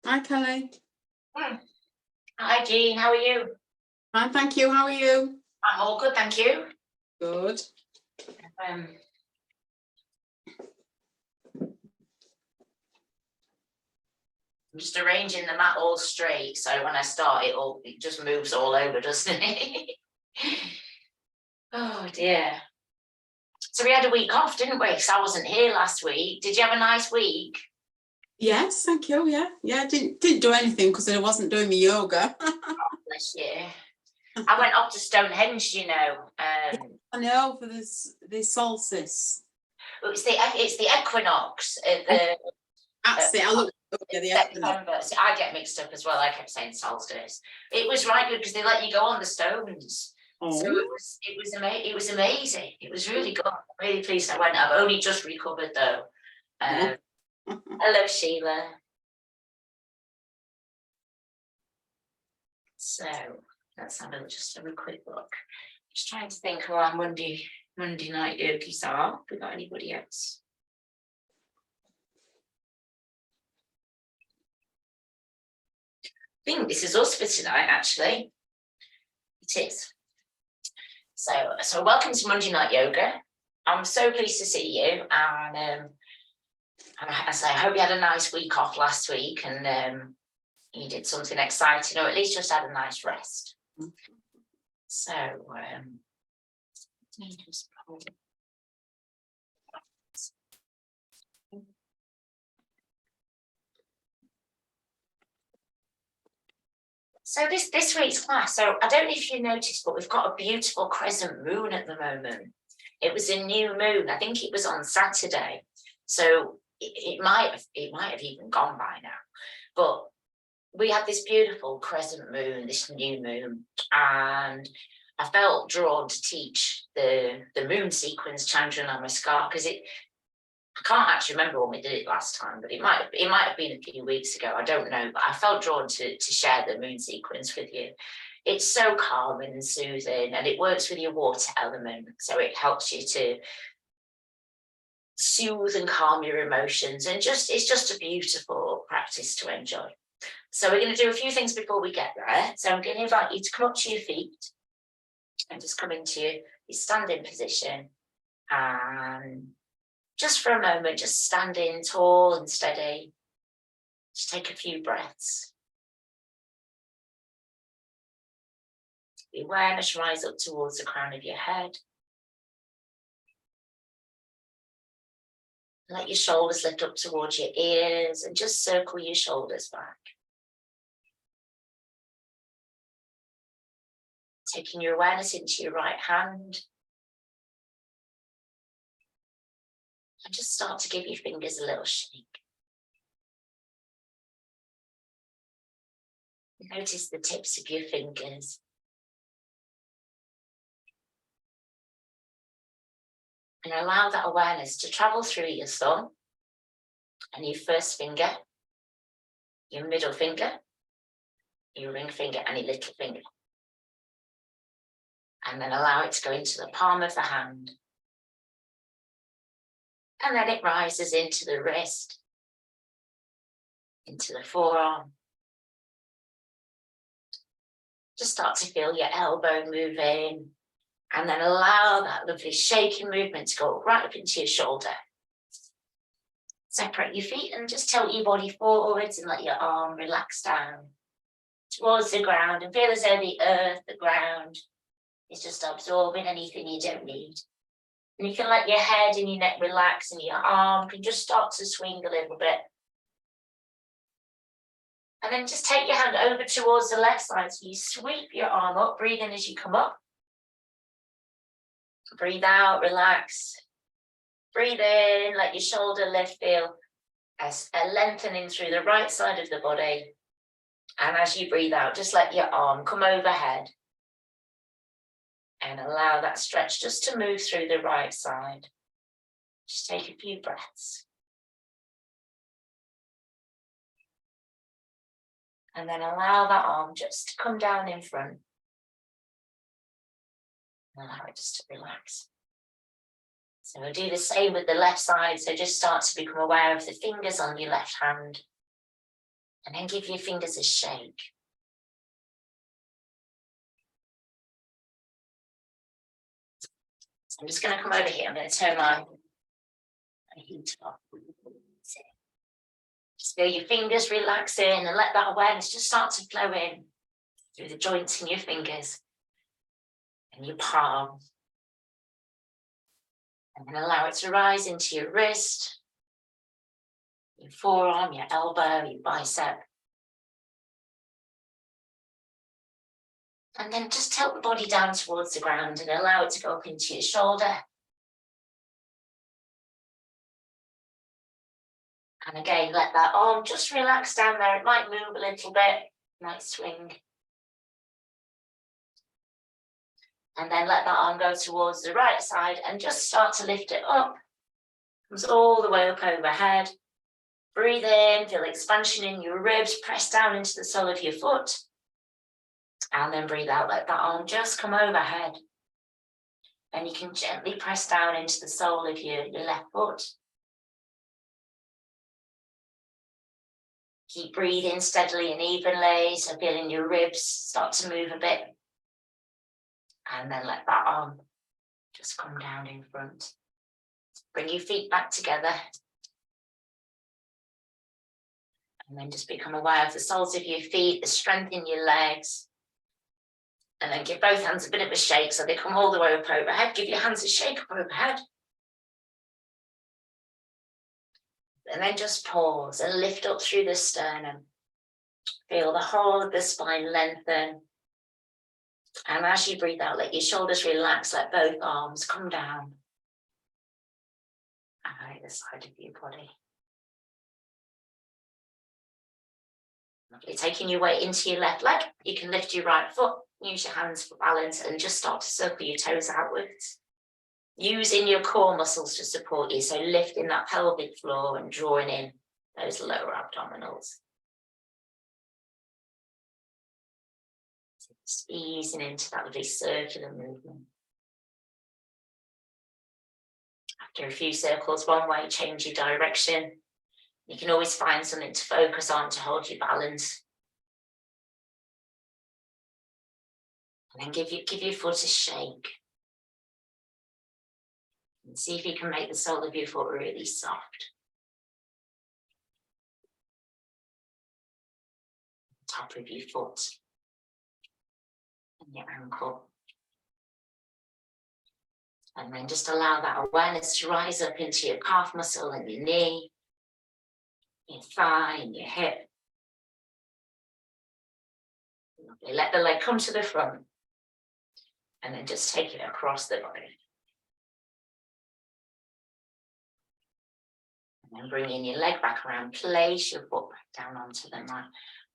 Hi, Kelly. Hi, Jean. How are you? Fine, thank you. How are you? I'm all good, thank you. Good. I'm just arranging the mat all straight, so when I start, it just moves all over, doesn't it? Oh dear. So we had a week off, didn't we? Because I wasn't here last week. Did you have a nice week? Yes, thank you. Yeah. Didn't do anything because I wasn't doing my yoga. Bless you. I went up to Stonehenge, you know. I know, for this solstice. It's the equinox. That's it. I looked up at the equinox. September. See, I get mixed up as well. I kept saying solstice. It was right good because they let you go on the stones. Oh. So it was amazing. It was really good. I'm really pleased I went. I've only just recovered though. Hello, Sheila. So let's just have a quick look. Just trying to think who our Monday night yogis are. Have we got anybody else? I think this is us for tonight, actually. It is. So welcome to Monday Night Yoga. I'm so pleased to see you, and as I hope you had a nice week off last week, and you did something exciting, or at least just had a nice rest. So So this week's class, so I don't know if you noticed, but we've got a beautiful crescent moon at the moment. It was a new moon. I think it was on Saturday. So it might have even gone by now. But we had this beautiful crescent moon, this new moon, and I felt drawn to teach the moon sequence Chandra Namaskara, because I can't actually remember when we did it last time, but it might have been a few weeks ago. I don't know, but I felt drawn to share the moon sequence with you. It's so calming and soothing, and it works with your water element, so it helps you to soothe and calm your emotions, and it's just a beautiful practice to enjoy. So we're going to do a few things before we get there. So I'm going to invite you to come up to your feet and just come into your standing position, and just for a moment, just standing tall and steady. Just take a few breaths. The awareness rise up towards the crown of your head. Let your shoulders lift up towards your ears and just circle your shoulders back. Taking your awareness into your right hand. And just start to give your fingers a little shake. Notice the tips of your fingers. And allow that awareness to travel through your thumb and your first finger, your middle finger, your ring finger and your little finger. And then allow it to go into the palm of the hand. And then it rises into the wrist, into the forearm. Just start to feel your elbow moving, and then allow that lovely shaking movement to go right up into your shoulder. Separate your feet and just tilt your body forwards and let your arm relax down towards the ground, and feel as though the earth, the ground, is just absorbing anything you don't need. And you can let your head and your neck relax, and your arm can just start to swing a little bit. And then just take your hand over towards the left side. So you sweep your arm up, breathe in as you come up. Breathe out, relax. Breathe in, let your shoulder lift, feel as a lengthening through the right side of the body. And as you breathe out, just let your arm come overhead. And allow that stretch just to move through the right side. Just take a few breaths. And then allow that arm just to come down in front. Allow it just to relax. So we'll do the same with the left side. So just start to become aware of the fingers on your left hand. And then give your fingers a shake. So I'm just going to come over here. I'm going to turn my heat off. Just feel your fingers relaxing and let that awareness just start to flow in through the joints in your fingers and your palm. And then allow it to rise into your wrist, your forearm, your elbow, your bicep. And then just tilt the body down towards the ground and allow it to go up into your shoulder. And again, let that arm just relax down there. It might move a little bit, might swing. And then let that arm go towards the right side and just start to lift it up. Comes all the way up overhead. Breathe in, feel expansion in your ribs, press down into the sole of your foot. And then breathe out, let that arm just come overhead. And you can gently press down into the sole of your left foot. Keep breathing steadily and evenly, so feeling your ribs start to move a bit. And then let that arm just come down in front. Bring your feet back together. And then just become aware of the soles of your feet, the strength in your legs. And then give both hands a bit of a shake so they come all the way up overhead. Give your hands a shake up overhead. And then just pause and lift up through the sternum. Feel the whole of the spine lengthen. And as you breathe out, let your shoulders relax, let both arms come down. And either side of your body. Lovely. Taking your weight into your left leg, you can lift your right foot, use your hands for balance, and just start to circle your toes outwards. Using your core muscles to support you, so lifting that pelvic floor and drawing in those lower abdominals. Just easing into that lovely circular movement. After a few circles one way, change your direction. You can always find something to focus on to hold your balance. And then give your foot a shake. And see if you can make the sole of your foot really soft. Top of your foot. And your ankle. And then just allow that awareness to rise up into your calf muscle and your knee, your thigh and your hip. Lovely. Let the leg come to the front. And then just take it across the body. And then bring in your leg back around, place your foot back down onto the mat.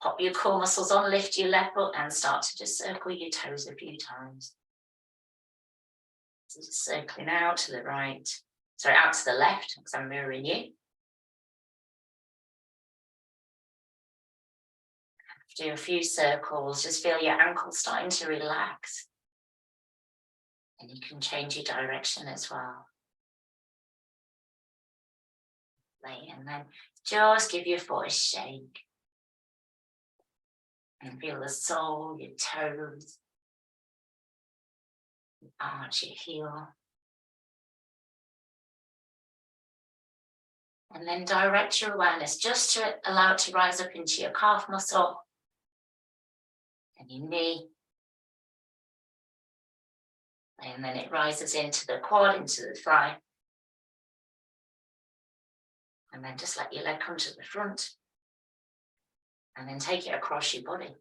Pop your core muscles on, lift your left foot and start to just circle your toes a few times. So just circling out to the right, sorry, out to the left, because I'm mirroring you. Do a few circles, just feel your ankles starting to relax. And you can change your direction as well. And then just give your foot a shake. And feel the sole, your toes. Arch your heel. And then direct your awareness just to allow it to rise up into your calf muscle and your knee. And then it rises into the quad, into the thigh. And then just let your leg come to the front. And then take it across your body.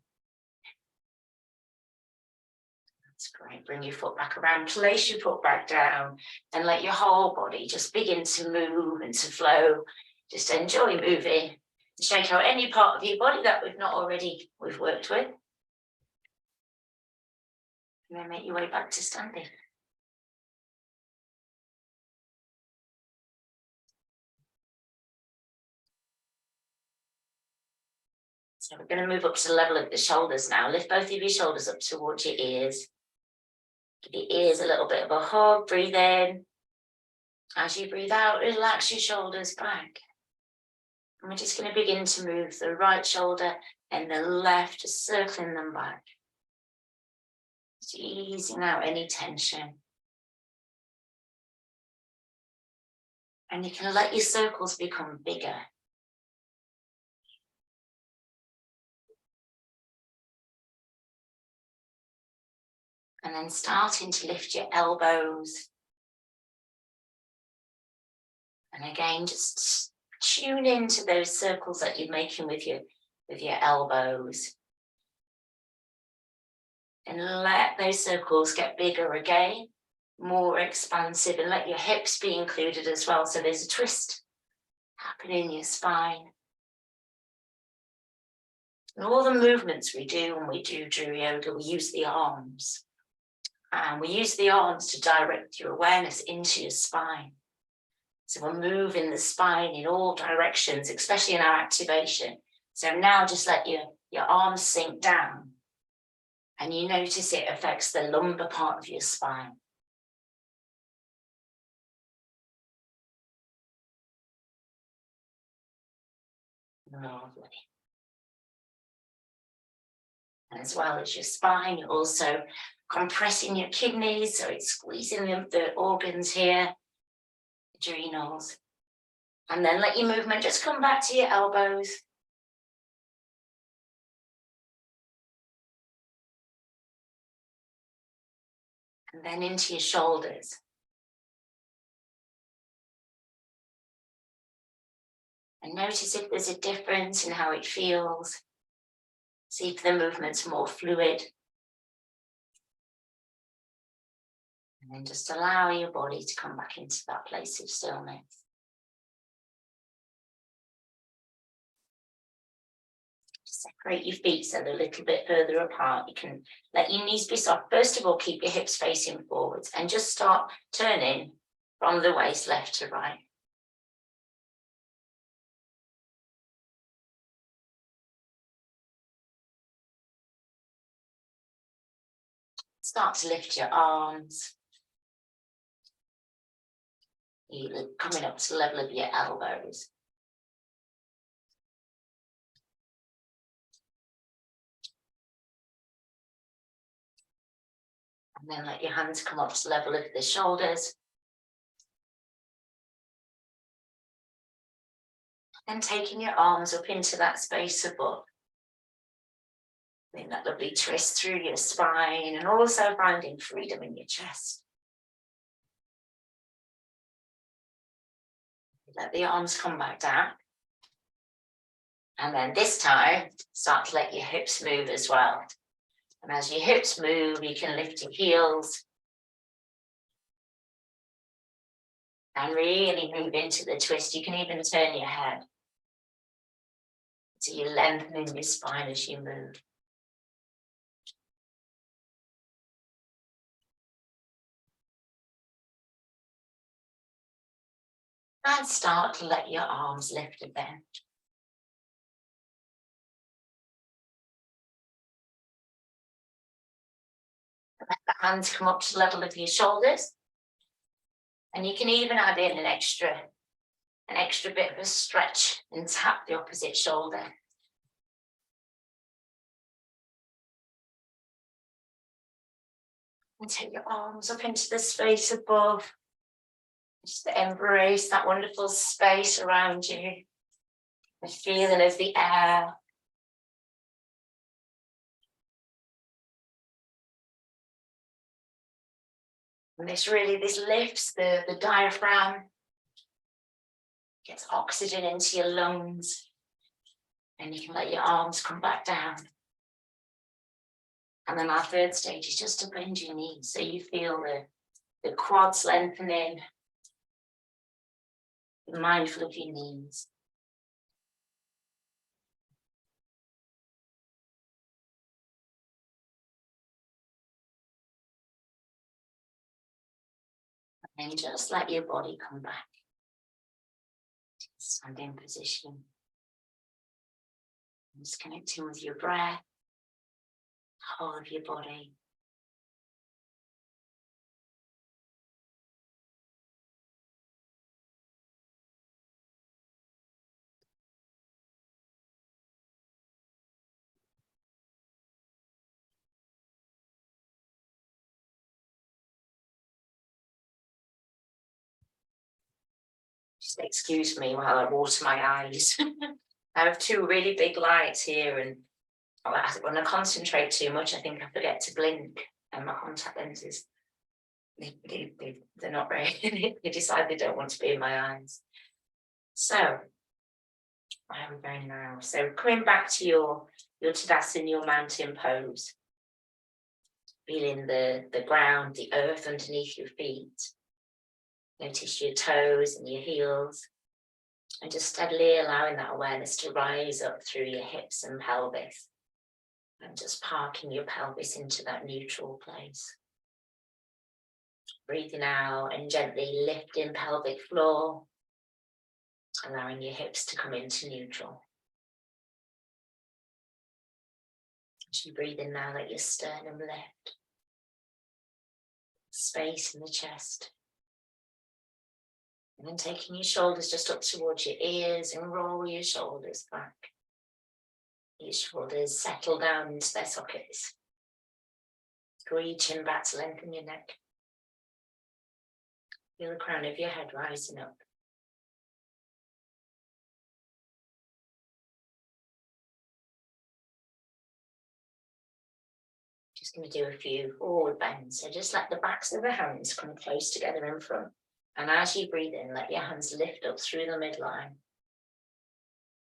That's great. Bring your foot back around, place your foot back down, and let your whole body just begin to move and to flow. Just enjoy moving. Shake out any part of your body that we've worked with. And then make your way back to standing. So we're going to move up to the level of the shoulders now. Lift both of your shoulders up towards your ears. Give your ears a little bit of a hug. Breathe in. As you breathe out, relax your shoulders back. And we're just going to begin to move the right shoulder and the left, just circling them back. Just easing out any tension. And you can let your circles become bigger. And then starting to lift your elbows. And again, just tune into those circles that you're making with your elbows. And let those circles get bigger again, more expansive, and let your hips be included as well. So there's a twist happening in your spine. And all the movements we do when we do Drew Yoga, we use the arms. And we use the arms to direct your awareness into your spine. So we're moving the spine in all directions, especially in our activation. So now just let your arms sink down. And you notice it affects the lumbar part of your spine. Lovely. And as well as your spine, you're also compressing your kidneys, so it's squeezing the organs here, adrenals. And then let your movement just come back to your elbows. And then into your shoulders. And notice if there's a difference in how it feels. See if the movement's more fluid. And then just allow your body to come back into that place of stillness. Separate your feet so they're a little bit further apart. You can let your knees be soft. First of all, keep your hips facing forwards and just start turning from the waist left to right. Start to lift your arms. You're coming up to the level of your elbows. And then let your hands come up to the level of the shoulders. And taking your arms up into that space above. Bring that lovely twist through your spine and also finding freedom in your chest. Let the arms come back down. And then this time, start to let your hips move as well. And as your hips move, you can lift your heels. And really move into the twist. You can even turn your head. So you're lengthening your spine as you move. And start to let your arms lift again. Let the hands come up to the level of your shoulders. And you can even add in an extra bit of a stretch and tap the opposite shoulder. And take your arms up into the space above. Just embrace that wonderful space around you. The feeling of the air. And this lifts the diaphragm. Gets oxygen into your lungs. And you can let your arms come back down. And then our third stage is just to bend your knees. So you feel the quads lengthening. Be mindful of your knees. And just let your body come back. Standing position. Just connecting with your breath, whole of your body. Just excuse me while I water my eyes. I have two really big lights here, and when I concentrate too much, I think I forget to blink, and my contact lenses, they're not ready. They decide they don't want to be in my eyes. So, where are we going now? So, coming back to your Tadasana, your mountain pose, feeling the ground, the earth underneath your feet. Notice your toes and your heels, and just steadily allowing that awareness to rise up through your hips and pelvis, and just parking your pelvis into that neutral place. Breathing out and gently lifting pelvic floor, allowing your hips to come into neutral. As you breathe in now, let your sternum lift. Space in the chest. And then taking your shoulders just up towards your ears and roll your shoulders back. Your shoulders settle down into their sockets. Reaching back to lengthen your neck. Feel the crown of your head rising up. Just going to do a few forward bends. So just let the backs of the hands come close together in front. And as you breathe in, let your hands lift up through the midline.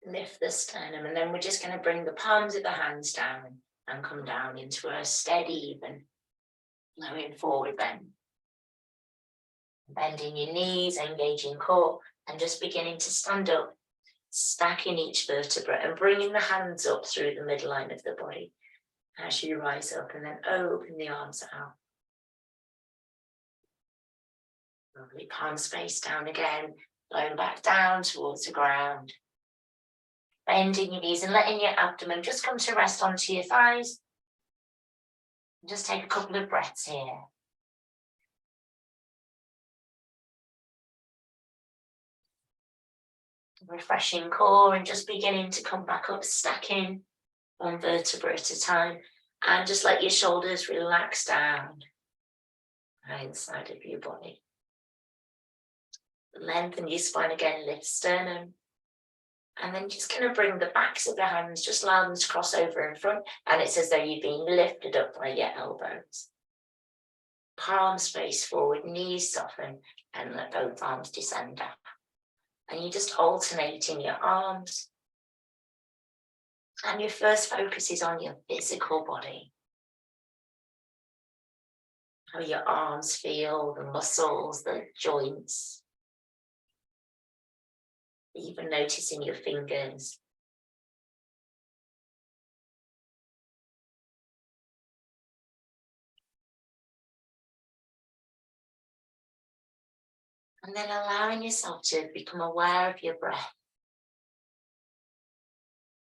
Lift the sternum, and then we're just going to bring the palms of the hands down and come down into a steady, even flowing forward bend. Bending your knees, engaging core, and just beginning to stand up, stacking each vertebra and bringing the hands up through the midline of the body as you rise up, and then open the arms out. Lovely, palms face down again, flowing back down towards the ground. Bending your knees and letting your abdomen just come to rest onto your thighs. And just take a couple of breaths here. Refreshing core and just beginning to come back up, stacking one vertebra at a time, and just let your shoulders relax down inside of your body. Lengthen your spine again, lift sternum, and then just going to bring the backs of the hands, just allow them to cross over in front, and it's as though you're being lifted up by your elbows. Palms face forward, knees soften, and let both arms descend down. And you're just alternating your arms. And your first focus is on your physical body. How your arms feel, the muscles, the joints. Even noticing your fingers. And then allowing yourself to become aware of your breath.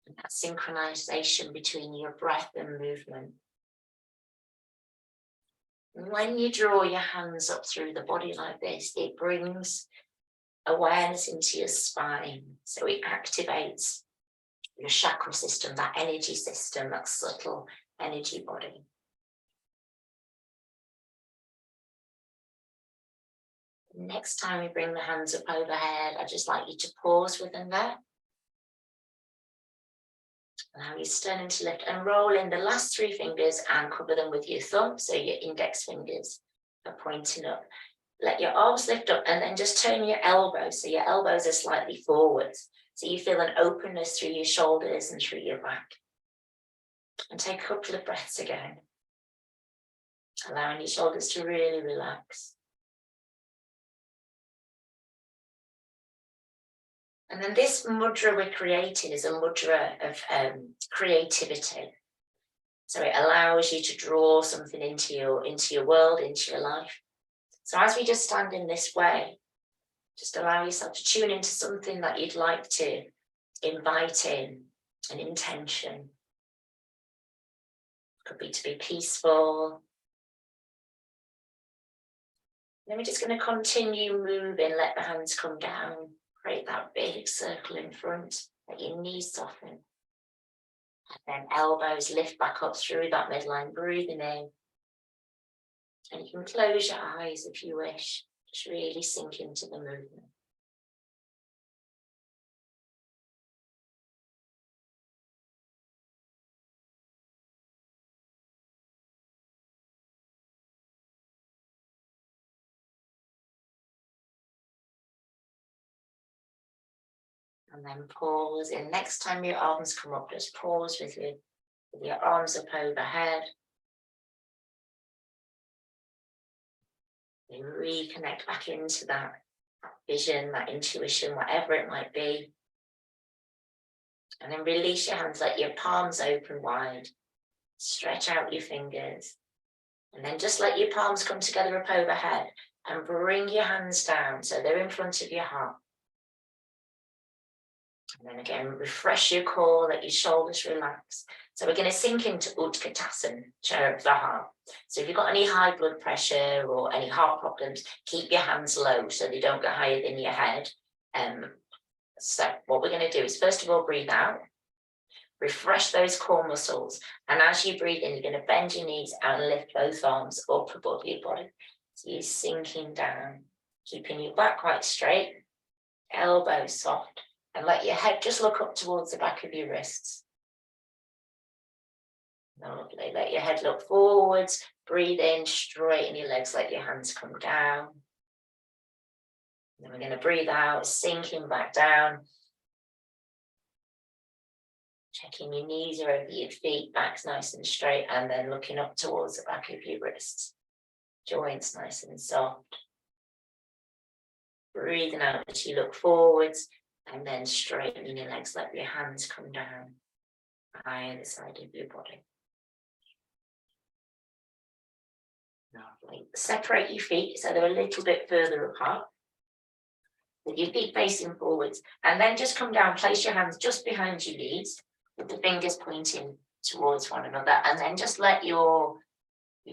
And that synchronization between your breath and movement. And when you draw your hands up through the body like this, it brings awareness into your spine. So it activates your chakra system, that energy system, that subtle energy body. Next time we bring the hands up overhead, I'd just like you to pause within there. Allow your sternum to lift and roll in the last three fingers and cover them with your thumb, so your index fingers are pointing up. Let your arms lift up and then just turn your elbows, so your elbows are slightly forwards. So you feel an openness through your shoulders and through your back. And take a couple of breaths again. Allowing your shoulders to really relax. And then this mudra we're creating is a mudra of creativity. So it allows you to draw something into your world, into your life. So as we just stand in this way, just allow yourself to tune into something that you'd like to invite in, an intention. Could be to be peaceful. Then we're just going to continue moving, let the hands come down. Create that big circle in front, let your knees soften. And then elbows lift back up through that midline, breathing in. And you can close your eyes if you wish, just really sink into the movement. And then pause in. Next time your arms come up, just pause with your arms up overhead. And reconnect back into that vision, that intuition, whatever it might be. And then release your hands, let your palms open wide. Stretch out your fingers. And then just let your palms come together up overhead and bring your hands down so they're in front of your heart. And then again, refresh your core, let your shoulders relax. So we're going to sink into Utkatasana, chair of the heart. So if you've got any high blood pressure or any heart problems, keep your hands low so they don't go higher than your head. So what we're going to do is, first of all, breathe out. Refresh those core muscles. And as you breathe in, you're going to bend your knees and lift both arms up above your body. So you're sinking down, keeping your back quite straight, elbows soft, and let your head just look up towards the back of your wrists. Lovely. Let your head look forwards. Breathe in, straighten your legs, let your hands come down. Then we're going to breathe out, sinking back down. Checking your knees are over your feet, back's nice and straight, and then looking up towards the back of your wrists. Joints nice and soft. Breathing out as you look forwards, and then straightening your legs, let your hands come down either side of your body. Lovely. Separate your feet so they're a little bit further apart. With your feet facing forwards, and then just come down, place your hands just behind your knees, with the fingers pointing towards one another, and then just let your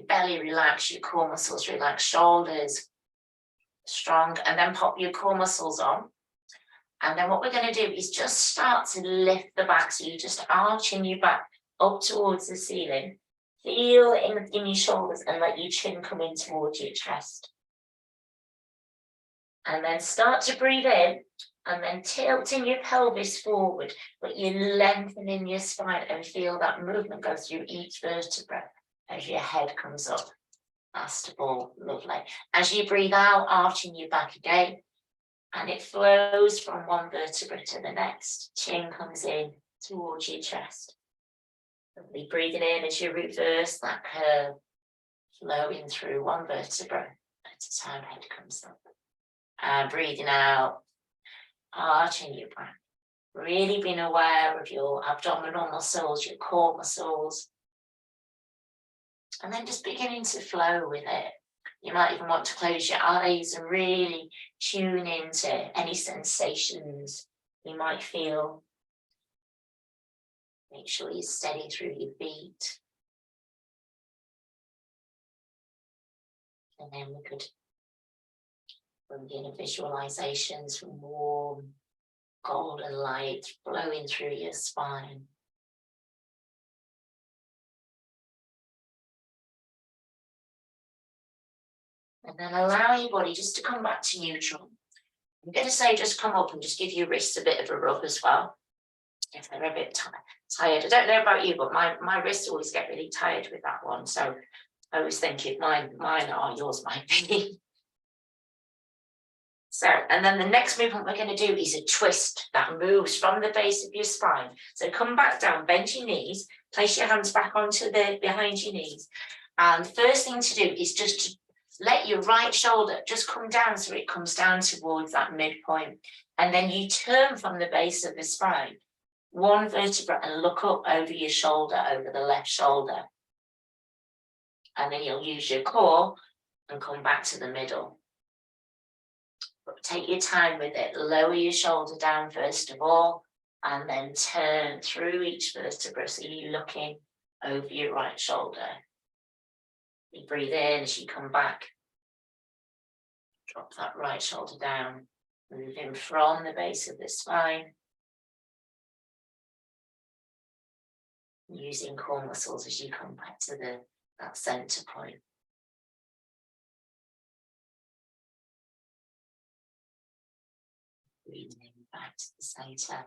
belly relax, your core muscles relax, shoulders strong, and then pop your core muscles on. And then what we're going to do is just start to lift the back, so you're just arching your back up towards the ceiling. Feel in your shoulders and let your chin come in towards your chest. And then start to breathe in, and then tilting your pelvis forward, but you're lengthening your spine, and feel that movement go through each vertebra as your head comes up. Last of all, lovely. As you breathe out, arching your back again, and it flows from one vertebra to the next. Chin comes in towards your chest. Lovely. Breathing in as you reverse that curve, flowing through one vertebra at a time, head comes up. And breathing out, arching your back. Really being aware of your abdominal muscles, your core muscles. And then just beginning to flow with it. You might even want to close your eyes and really tune into any sensations you might feel. Make sure you're steady through your feet. And then we could bring in visualizations from warm golden light flowing through your spine. And then allow your body just to come back to neutral. I'm going to say just come up and just give your wrists a bit of a rub as well, if they're a bit tired. I don't know about you, but my wrists always get really tired with that one. So I was thinking mine are, yours might be. So, and then the next movement we're going to do is a twist that moves from the base of your spine. So come back down, bend your knees, place your hands back onto behind your knees. And the first thing to do is just to let your right shoulder just come down, so it comes down towards that midpoint. And then you turn from the base of the spine, one vertebra, and look up over your shoulder, over the left shoulder. And then you'll use your core and come back to the middle. But take your time with it. Lower your shoulder down first of all, and then turn through each vertebra, so you're looking over your right shoulder. You breathe in as you come back. Drop that right shoulder down. Move in from the base of the spine. Using core muscles as you come back to that center point. Breathing in back to the center.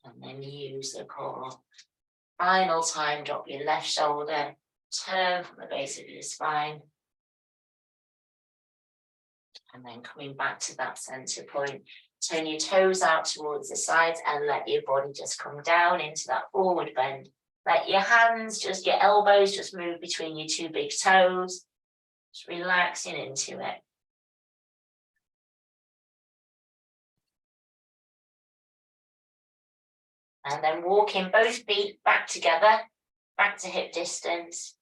And then use the core. Final time, drop your left shoulder, turn from the base of your spine. And then coming back to that center point, turn your toes out towards the sides and let your body just come down into that forward bend. Let your hands, your elbows just move between your two big toes, just relaxing into it. And then walking both feet back together, back to hip distance.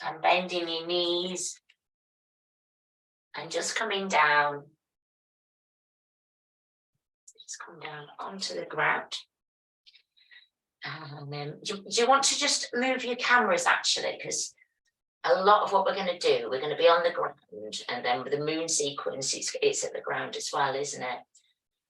And bending your knees. And just coming down. Just come down onto the ground. And then, do you want to just move your cameras actually? Because a lot of what we're going to do, we're going to be on the ground. And then with the moon sequence, it's at the ground as well, isn't it?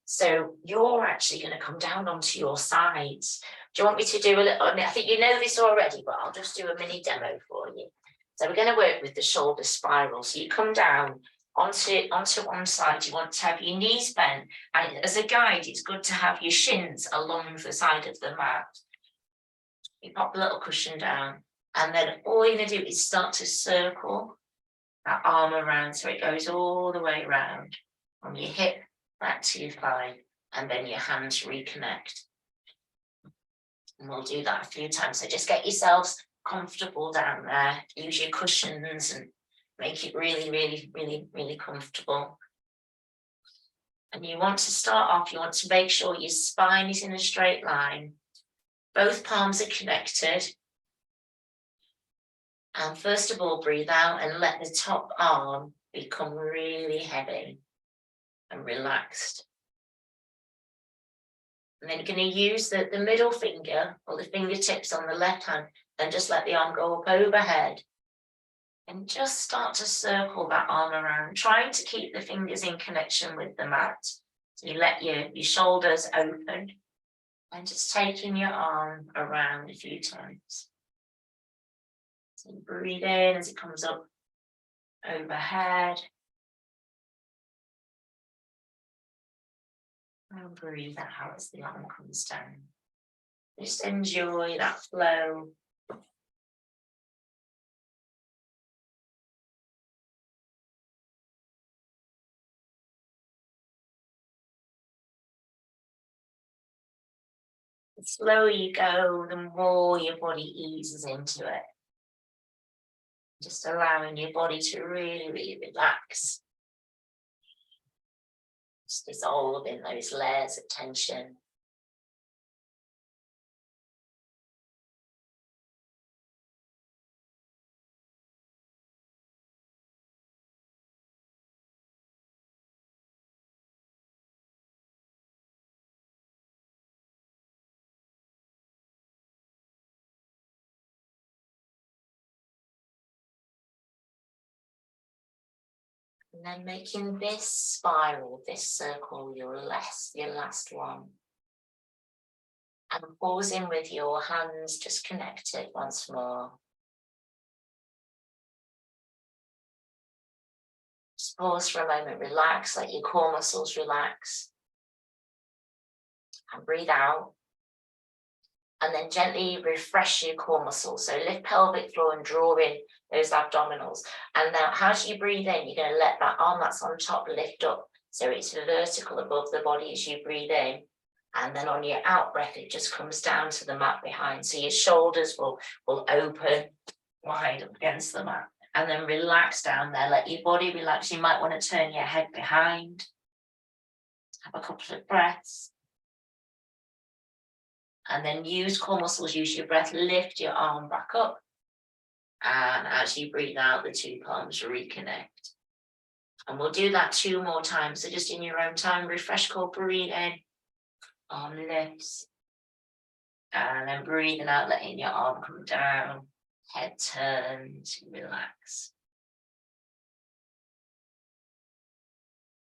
So you're actually going to come down onto your sides. Do you want me to do a little, I think you know this already, but I'll just do a mini demo for you. So we're going to work with the shoulder spiral. So you come down onto one side. You want to have your knees bent. And as a guide, it's good to have your shins along the side of the mat. You pop a little cushion down. And then all you're going to do is start to circle that arm around. So it goes all the way around from your hip back to your thigh, and then your hands reconnect. And we'll do that a few times. So just get yourselves comfortable down there. Use your cushions and make it really, really, really, really comfortable. And you want to start off, you want to make sure your spine is in a straight line. Both palms are connected. And first of all, breathe out and let the top arm become really heavy and relaxed. And then you're going to use the middle finger or the fingertips on the left hand and just let the arm go up overhead. And just start to circle that arm around, trying to keep the fingers in connection with the mat. So you let your shoulders open and just taking your arm around a few times. So you breathe in as it comes up overhead. And breathe out as the arm comes down. Just enjoy that flow. The slower you go, the more your body eases into it. Just allowing your body to really, really relax. Just dissolve in those layers of tension. And then making this spiral, this circle, your last one. And pausing with your hands just connected once more. Just pause for a moment, relax, let your core muscles relax. And breathe out. And then gently refresh your core muscles. So lift pelvic floor and draw in those abdominals. And now as you breathe in, you're going to let that arm that's on top lift up. So it's vertical above the body as you breathe in. And then on your out breath, it just comes down to the mat behind. So your shoulders will open wide up against the mat. And then relax down there. Let your body relax. You might want to turn your head behind. Have a couple of breaths. And then use core muscles, use your breath, lift your arm back up. And as you breathe out, the two palms reconnect. And we'll do that 2 more times. So just in your own time, refresh core, breathe in, arm lifts. And then breathing out, letting your arm come down, head turns, relax.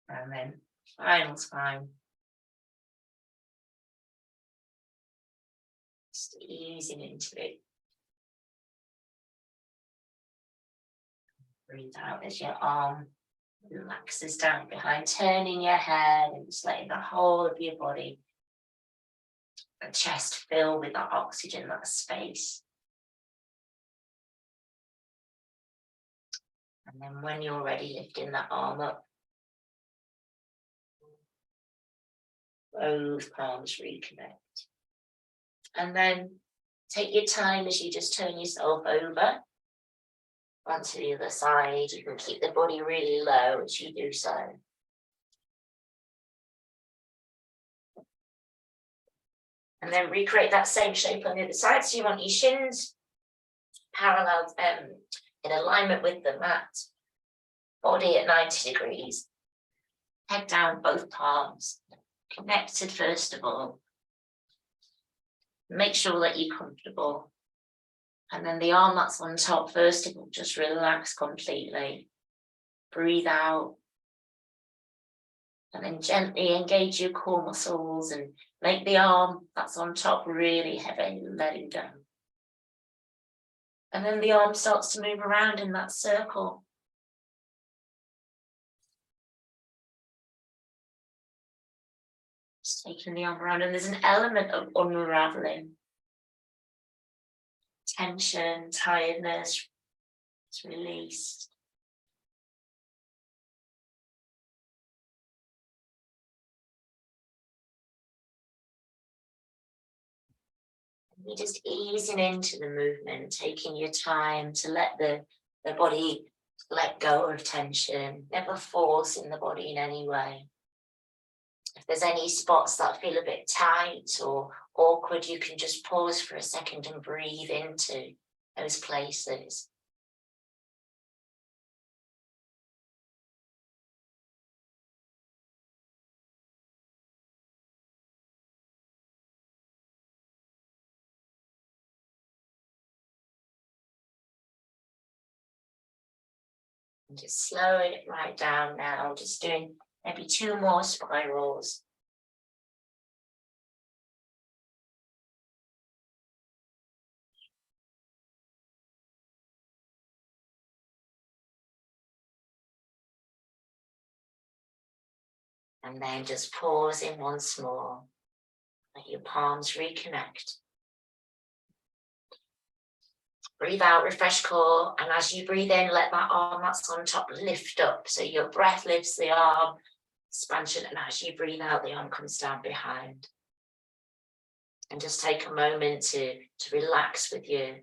And then final time. Just easing into it. Breathe out as your arm relaxes down behind, turning your head and just letting the whole of your body, the chest fill with that oxygen, that space. And then when you're ready, lifting that arm up. Both palms reconnect. And then take your time as you just turn yourself over onto the other side. You can keep the body really low as you do so. And then recreate that same shape on the other side. So you want your shins parallel, in alignment with the mat. Body at 90 degrees. Head down, both palms. Connected first of all. Make sure that you're comfortable. And then the arm that's on top, first of all, just relax completely. Breathe out. And then gently engage your core muscles and make the arm that's on top really heavy, letting go. And then the arm starts to move around in that circle. Just taking the arm around, and there's an element of unraveling. Tension, tiredness, it's released. You're just easing into the movement, taking your time to let the body let go of tension, never forcing the body in any way. If there's any spots that feel a bit tight or awkward, you can just pause for a second and breathe into those places. And just slowing it right down now, just doing maybe 2 more spirals. And then just pausing once more. Let your palms reconnect. Breathe out, refresh core, and as you breathe in, let that arm that's on top lift up. So your breath lifts the arm, expansion, and as you breathe out, the arm comes down behind. And just take a moment to relax with your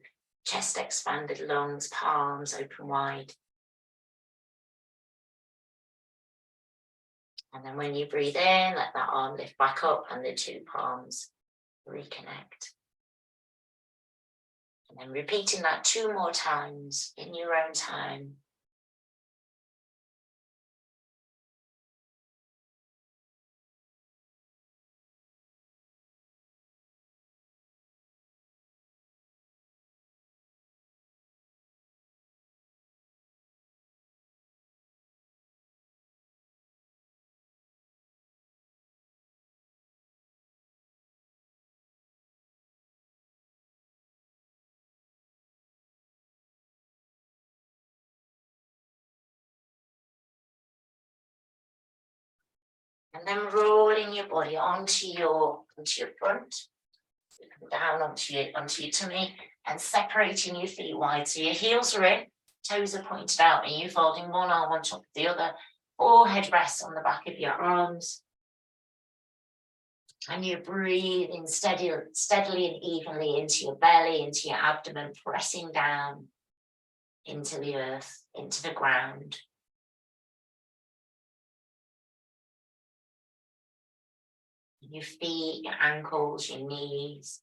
chest expanded, lungs, palms open wide. And then when you breathe in, let that arm lift back up and the 2 palms reconnect. And then repeating that 2 more times in your own time. And then rolling your body onto your front, come down onto your tummy, and separating your feet wide. So your heels are in, toes are pointed out, and you folding one arm on top of the other. Forehead rests on the back of your arms. And you're breathing steadily and evenly into your belly, into your abdomen, pressing down into the earth, into the ground. Your feet, your ankles, your knees,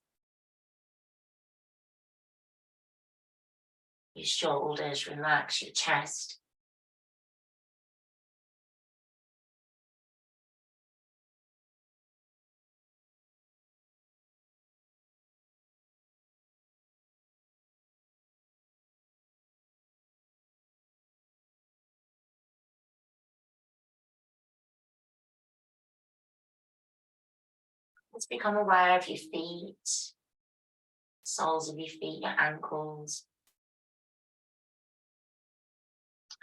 your shoulders, relax your chest. Let's become aware of your feet, soles of your feet, your ankles.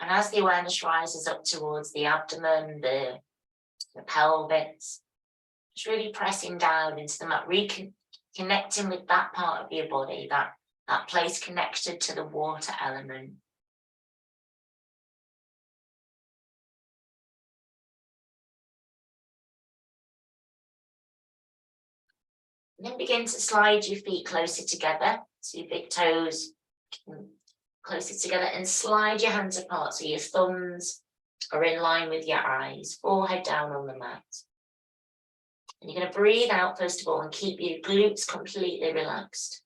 And as the awareness rises up towards the abdomen, the pelvis, just really pressing down into the mat, reconnecting with that part of your body, that place connected to the water element. And then begin to slide your feet closer together, so your big toes closer together, and slide your hands apart so your thumbs are in line with your eyes, forehead down on the mat. And you're going to breathe out first of all and keep your glutes completely relaxed.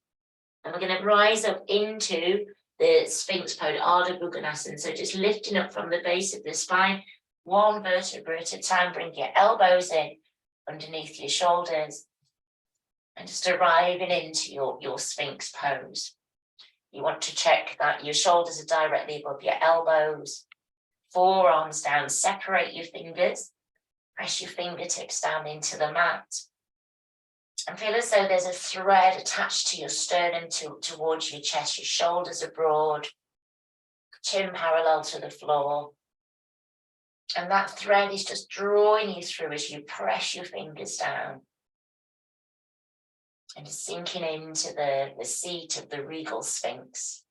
And we're going to rise up into the Sphinx pose, Ardha Bhujanasana. So just lifting up from the base of the spine, one vertebra at a time. Bring your elbows in underneath your shoulders and just arriving into your Sphinx pose. You want to check that your shoulders are directly above your elbows, forearms down, separate your fingers, press your fingertips down into the mat. And feel as though there's a thread attached to your sternum towards your chest. Your shoulders are broad, chin parallel to the floor. And that thread is just drawing you through as you press your fingers down. And just sinking into the seat of the regal Sphinx.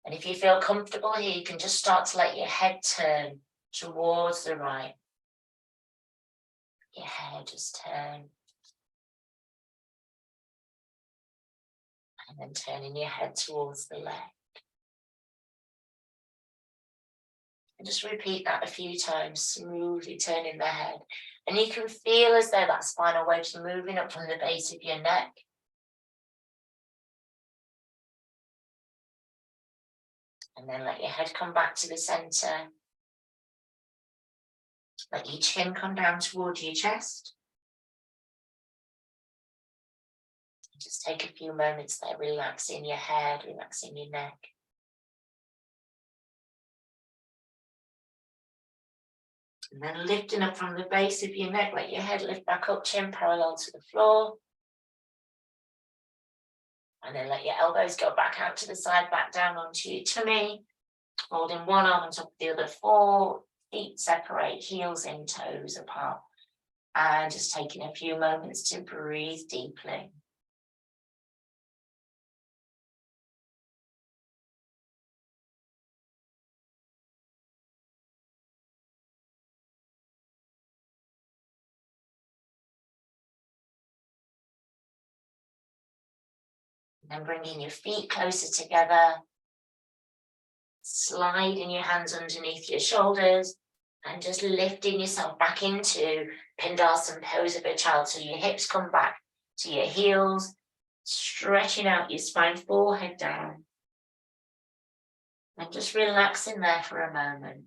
And if you feel comfortable here, you can just start to let your head turn towards the right. Your head just turn. And then turning your head towards the left. And just repeat that a few times, smoothly turning the head. And you can feel as though that spinal wave's moving up from the base of your neck. And then let your head come back to the center. Let your chin come down towards your chest. Just take a few moments there, relaxing your head, relaxing your neck. And then lifting up from the base of your neck, let your head lift back up, chin parallel to the floor. And then let your elbows go back out to the side, back down onto your tummy. Holding one arm on top of the other, 4 feet separate, heels in, toes apart. And just taking a few moments to breathe deeply. And then bringing your feet closer together, sliding your hands underneath your shoulders, and just lifting yourself back into Pindasana pose of a child. So your hips come back to your heels, stretching out your spine, forehead down. And just relaxing there for a moment.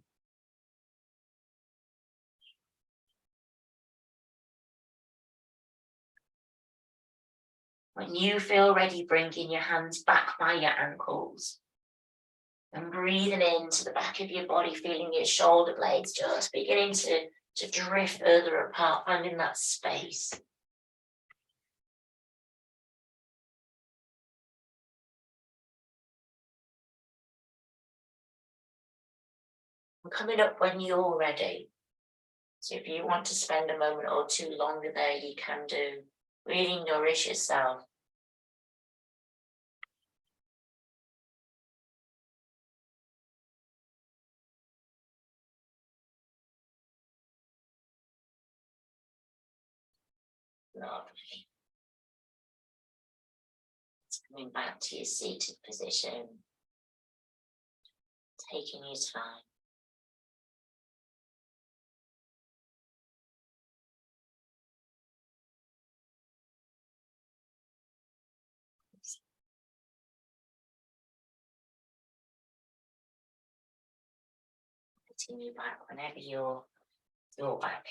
When you feel ready, bringing your hands back by your ankles and breathing into the back of your body, feeling your shoulder blades just beginning to drift further apart, finding that space. And coming up when you're ready. So if you want to spend a moment or two longer there, you can do. Really nourish yourself. Lovely. It's coming back to your seated position. Taking your time. Continue back whenever you're back.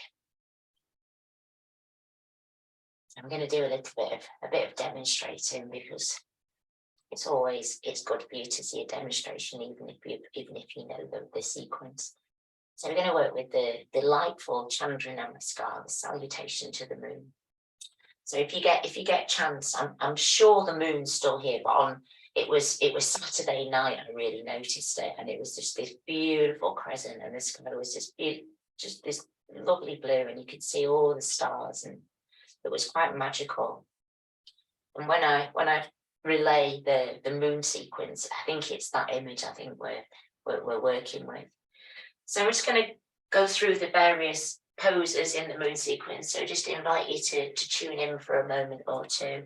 I'm going to do a bit of demonstrating because it's good for you to see a demonstration, even if you know the sequence. So we're going to work with the delightful Chandra Namaskara, the salutation to the moon. So if you get chance, I'm sure the moon's still here, but it was Saturday night I really noticed it, and it was just this beautiful crescent, and the sky was just this lovely blue, and you could see all the stars, and it was quite magical. And when I relay the moon sequence, I think it's that image I think we're working with. So we're just going to go through the various poses in the moon sequence. So just invite you to tune in for a moment or two.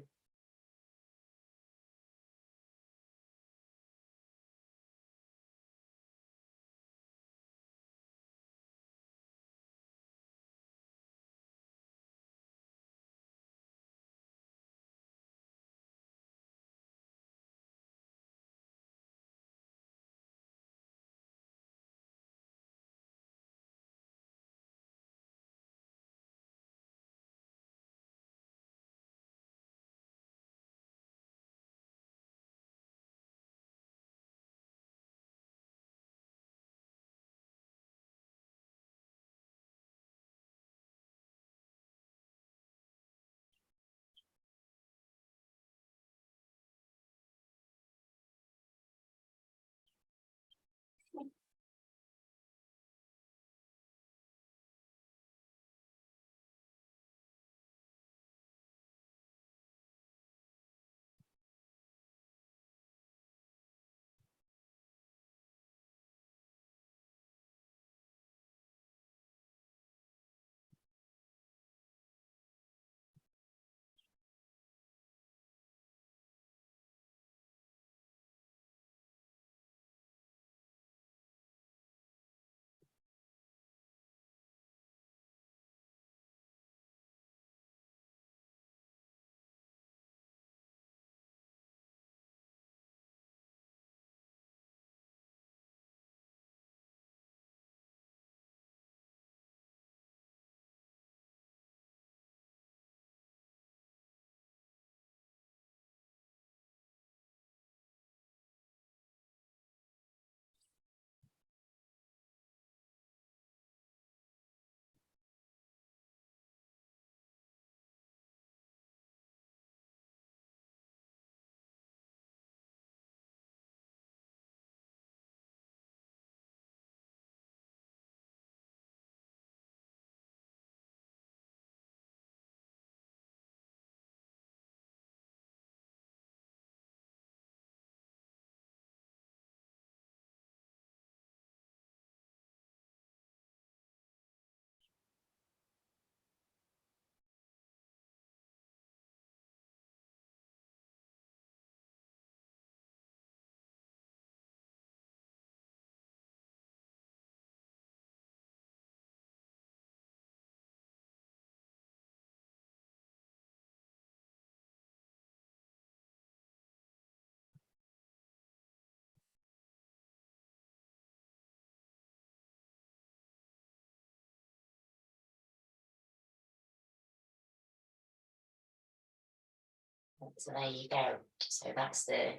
So there you go. So that's the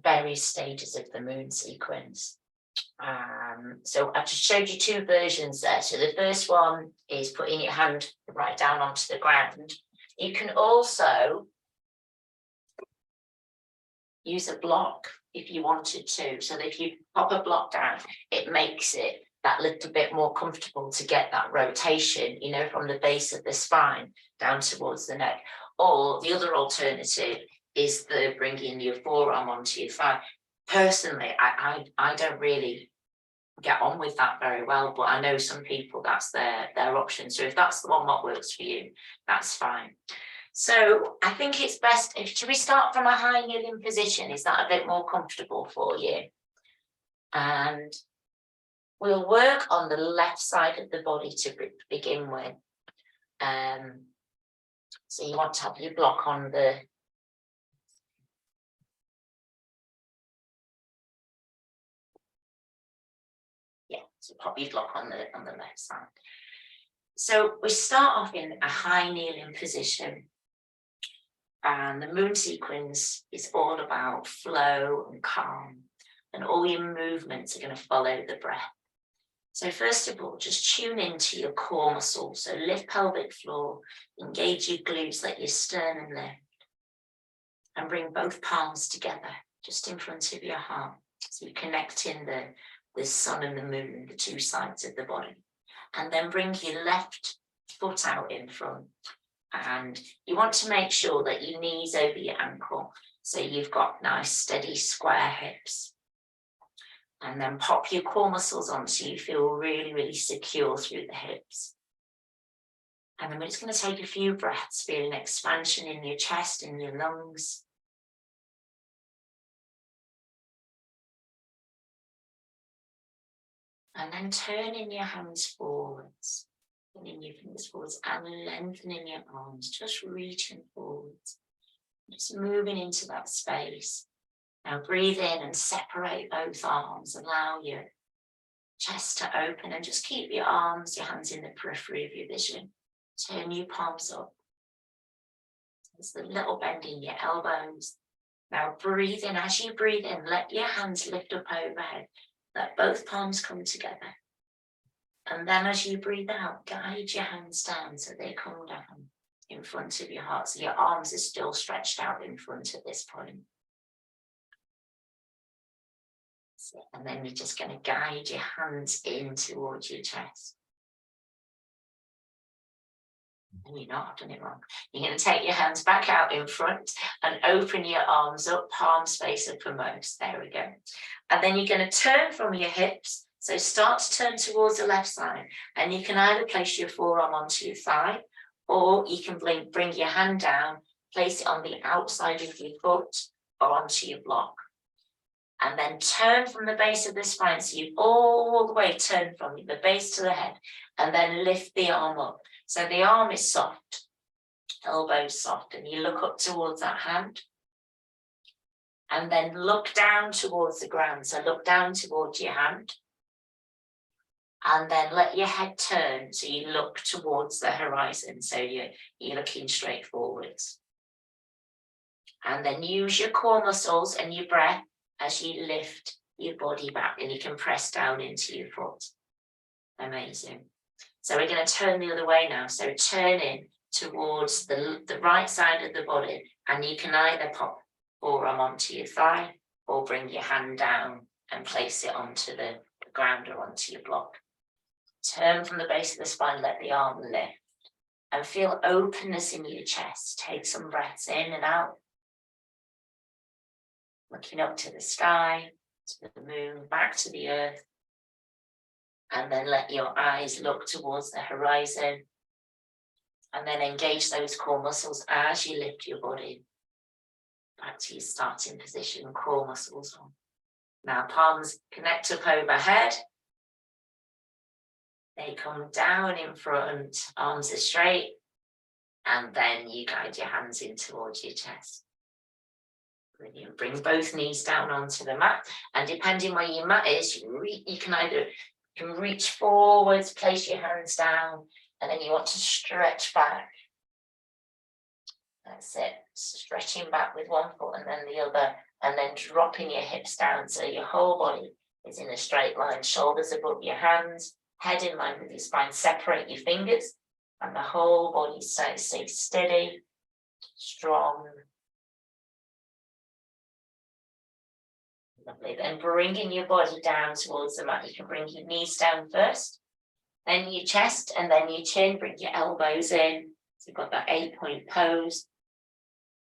various stages of the moon sequence. So I've just showed you two versions there. So the first one is putting your hand right down onto the ground. You can also use a block if you wanted to. So that if you pop a block down, it makes it that little bit more comfortable to get that rotation, you know, from the base of the spine down towards the neck. Or the other alternative is the bringing your forearm onto your thigh. Personally, I don't really get on with that very well, but I know some people that's their option. So if that's the one that works for you, that's fine. So I think it's best, should we start from a high kneeling position? Is that a bit more comfortable for you? And we'll work on the left side of the body to begin with. So you want to have your block on the so pop your block on the left side. So we start off in a high kneeling position. And the moon sequence is all about flow and calm, and all your movements are going to follow the breath. So first of all, just tune into your core muscles. So lift pelvic floor, engage your glutes, let your sternum lift, and bring both palms together just in front of your heart. So you're connecting the sun and the moon, the two sides of the body. And then bring your left foot out in front. And you want to make sure that your knees over your ankle, so you've got nice steady square hips. And then pop your core muscles on so you feel really, really secure through the hips. And then we're just going to take a few breaths, feeling expansion in your chest and your lungs. And then turning your hands forwards, turning your fingers forwards and lengthening your arms, just reaching forwards, just moving into that space. Now breathe in and separate both arms, allow your chest to open and just keep your arms, your hands in the periphery of your vision. Turn your palms up. There's a little bend in your elbows. Now breathe in. As you breathe in, let your hands lift up overhead. Let both palms come together. And then as you breathe out, guide your hands down so they come down in front of your heart. So your arms are still stretched out in front at this point. And then you're just going to guide your hands in towards your chest. And you're not, I've done it wrong. You're going to take your hands back out in front and open your arms up, palm space uppermost. There we go. And then you're going to turn from your hips. So start to turn towards the left side. And you can either place your forearm onto your thigh, or you can bring your hand down, place it on the outside of your foot or onto your block. And then turn from the base of the spine. So you all the way turn from the base to the head, and then lift the arm up. So the arm is soft, elbows soft, and you look up towards that hand. And then look down towards the ground. So look down towards your hand. And then let your head turn so you look towards the horizon. So you're looking straight forwards. And then use your core muscles and your breath as you lift your body back, and you can press down into your foot. Amazing. So we're going to turn the other way now. So turning towards the right side of the body, and you can either pop forearm onto your thigh or bring your hand down and place it onto the ground or onto your block. Turn from the base of the spine, let the arm lift, and feel openness in your chest. Take some breaths in and out. Looking up to the sky, to the moon, back to the earth. And then let your eyes look towards the horizon. And then engage those core muscles as you lift your body back to your starting position, core muscles on. Now palms connect up overhead. They come down in front, arms are straight. And then you guide your hands in towards your chest. You bring both knees down onto the mat, and depending where your mat is, you can either reach forwards, place your hands down, and then you want to stretch back. That's it, stretching back with one foot and then the other, and then dropping your hips down so your whole body is in a straight line, shoulders above your hands, head in line with your spine. Separate your fingers, and the whole body stays steady, strong. Lovely. Then bringing your body down towards the mat. You can bring your knees down first, then your chest, and then your chin. Bring your elbows in. So you've got that 8-point pose.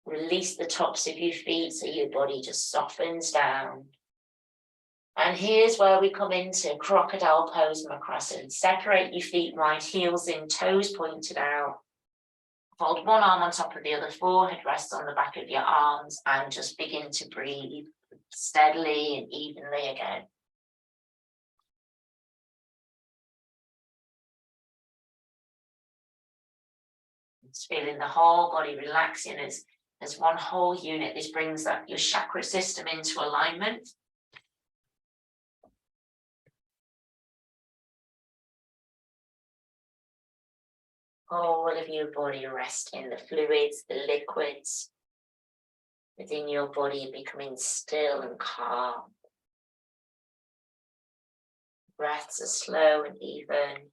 Release the tops of your feet so your body just softens down. And here's where we come into crocodile pose, Makrasana. Separate your feet wide, heels in, toes pointed out. Fold one arm on top of the other, forehead rests on the back of your arms, and just begin to breathe steadily and evenly again. Just feeling the whole body relaxing as one whole unit. This brings that your chakra system into alignment. Whole of your body resting, the fluids, the liquids within your body becoming still and calm. Breaths are slow and even.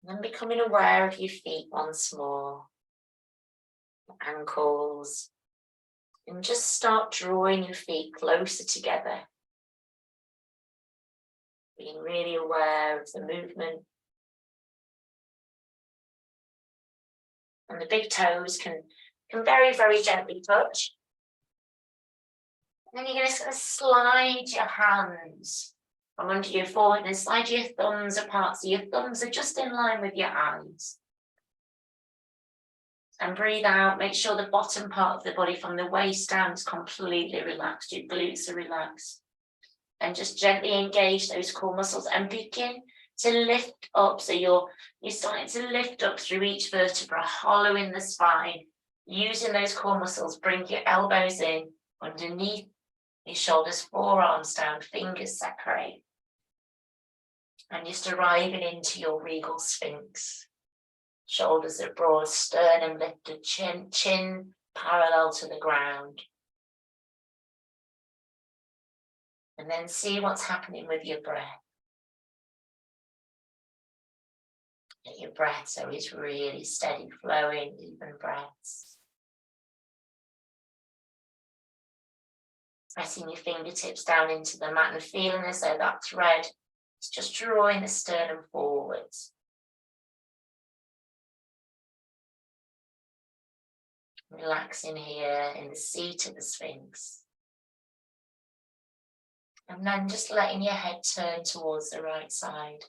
And becoming aware of your feet once more, ankles, and just start drawing your feet closer together. Being really aware of the movement. And the big toes can very, very gently touch. And then you're going to sort of slide your hands from under your forehead and slide your thumbs apart. So your thumbs are just in line with your eyes. And breathe out. Make sure the bottom part of the body from the waist down is completely relaxed. Your glutes are relaxed. And just gently engage those core muscles and begin to lift up. So you're starting to lift up through each vertebra, hollowing the spine, using those core muscles. Bring your elbows in underneath your shoulders, forearms down, fingers separate. And just arriving into your regal sphinx. Shoulders are broad, sternum lifted, chin parallel to the ground. And then see what's happening with your breath. Get your breath so it's really steady, flowing, even breaths. Pressing your fingertips down into the mat and feeling as though that thread is just drawing the sternum forwards. Relaxing here in the seat of the Sphinx. And then just letting your head turn towards the right side.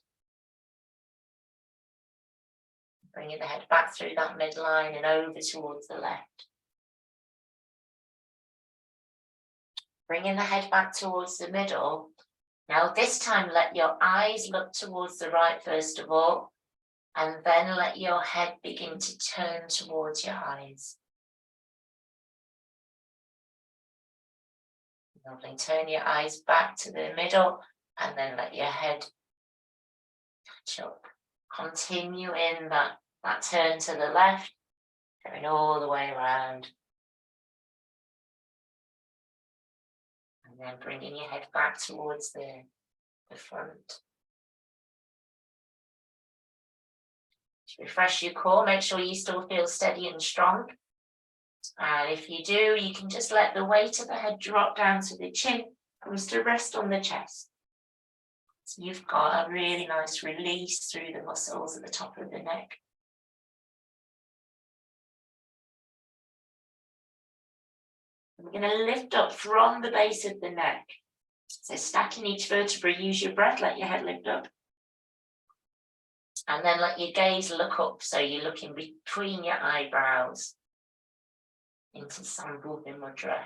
Bringing the head back through that midline and over towards the left. Bringing the head back towards the middle. Now this time let your eyes look towards the right first of all, and then let your head begin to turn towards your eyes. Lovely. Turn your eyes back to the middle and then let your head touch up. Continue in that turn to the left, going all the way around. And then bringing your head back towards the front. To refresh your core, make sure you still feel steady and strong. And if you do, you can just let the weight of the head drop down so the chin comes to rest on the chest. So you've got a really nice release through the muscles at the top of the neck. We're going to lift up from the base of the neck. So stacking each vertebra, use your breath, let your head lift up. And then let your gaze look up, so you're looking between your eyebrows into Sambhuti Mudra.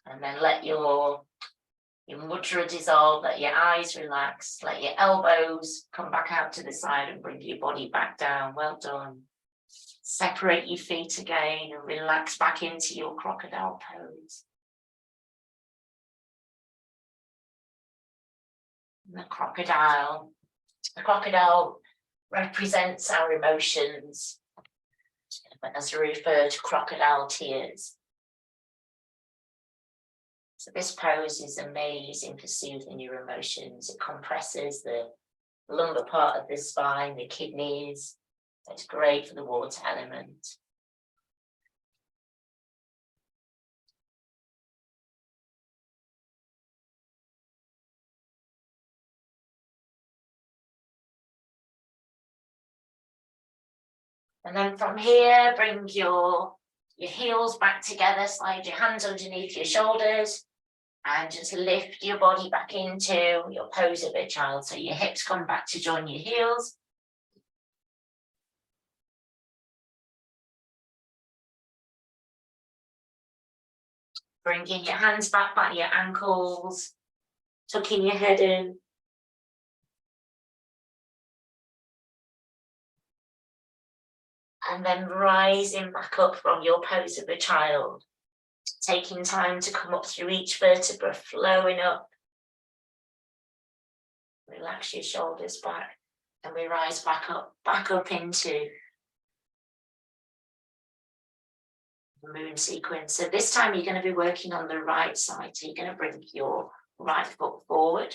And then let your mudra dissolve, let your eyes relax, let your elbows come back out to the side and bring your body back down. Well done. Separate your feet again and relax back into your crocodile pose. The crocodile represents our emotions, as we refer to crocodile tears. So this pose is amazing for soothing your emotions. It compresses the lumbar part of the spine, the kidneys. It's great for the water element. And then from here, bring your heels back together, slide your hands underneath your shoulders, and just lift your body back into your pose of a child. So your hips come back to join your heels. Bringing your hands back by your ankles, tucking your head in. And then rising back up from your pose of a child. Taking time to come up through each vertebra, flowing up. Relax your shoulders back. And we rise back up into the moon sequence. So this time you're going to be working on the right side. So you're going to bring your right foot forward.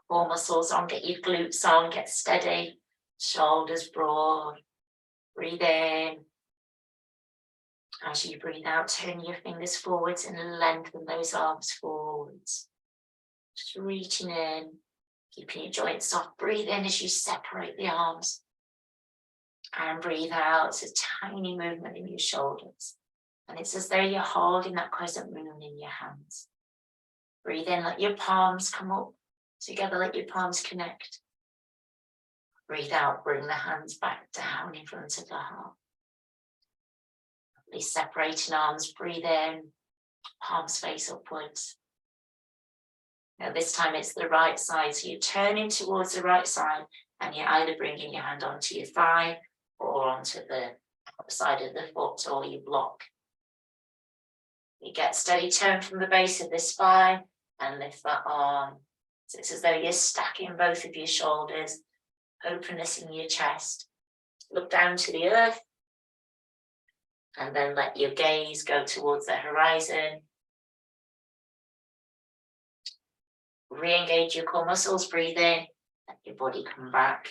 Core muscles on, get your glutes on, get steady. Shoulders broad. Breathe in. As you breathe out, turn your fingers forwards and lengthen those arms forwards. Just reaching in, keeping your joints soft. Breathe in as you separate the arms. And breathe out. It's a tiny movement in your shoulders. And it's as though you're holding that crescent moon in your hands. Breathe in, let your palms come up together, let your palms connect. Breathe out, bring the hands back down in front of the heart. These separating arms, breathe in, palms face upwards. Now this time it's the right side, so you're turning towards the right side and you're either bringing your hand onto your thigh or onto the outside of the foot, or you block. You get steady tone from the base of the spine and lift that arm. So it's as though you're stacking both of your shoulders, openness in your chest. Look down to the earth and then let your gaze go towards the horizon. Re-engage your core muscles, breathe in, let your body come back.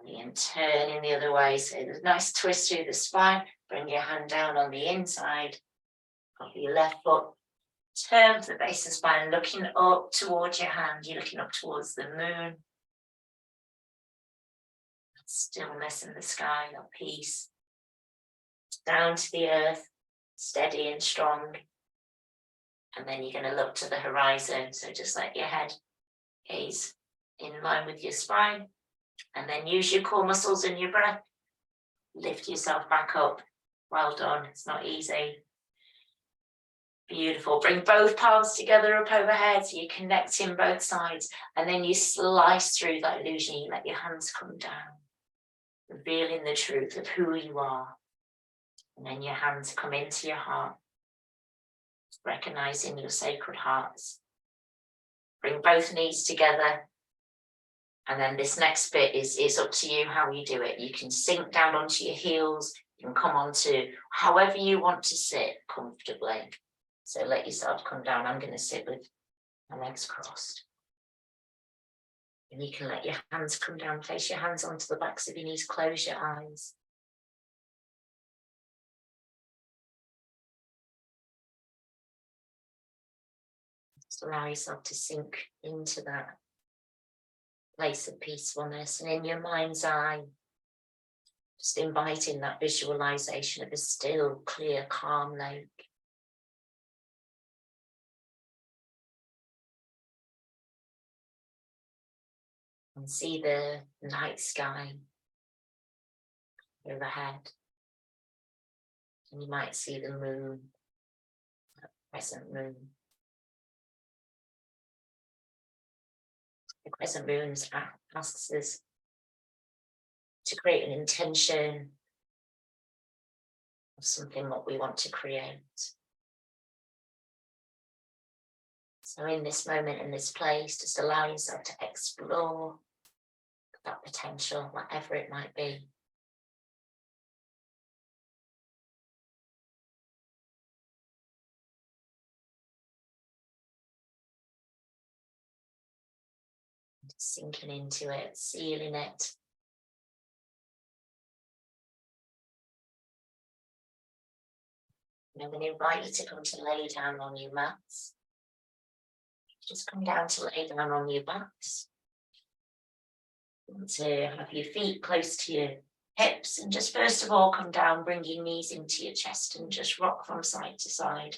And turn in the other way, so there's a nice twist through the spine. Bring your hand down on the inside of your left foot. Turn to the base of the spine, looking up towards your hand. You're looking up towards the moon. Stillness in the sky, that peace. Down to the earth, steady and strong. And then you're going to look to the horizon. So just let your head gaze in line with your spine. And then use your core muscles and your breath. Lift yourself back up. Well done. It's not easy. Beautiful. Bring both palms together up overhead so you're connecting both sides. And then you slice through that illusion. You let your hands come down, revealing the truth of who you are. And then your hands come into your heart, recognizing your sacred hearts. Bring both knees together. And then this next bit is up to you how you do it. You can sink down onto your heels. You can come onto however you want to sit comfortably. So let yourself come down. I'm going to sit with my legs crossed. And you can let your hands come down. Place your hands onto the backs of your knees. Close your eyes. Just allow yourself to sink into that place of peacefulness, and in your mind's eye, just inviting that visualization of a still, clear, calm lake. And see the night sky overhead. And you might see the moon, that crescent moon. The crescent moon asks us to create an intention of something that we want to create. So in this moment, in this place, just allow yourself to explore that potential, whatever it might be. Just sinking into it, sealing it. And I'm going to invite you to come to lay down on your mats. Just come down to lay down on your backs. And to have your feet close to your hips, and just first of all come down, bring your knees into your chest and just rock from side to side.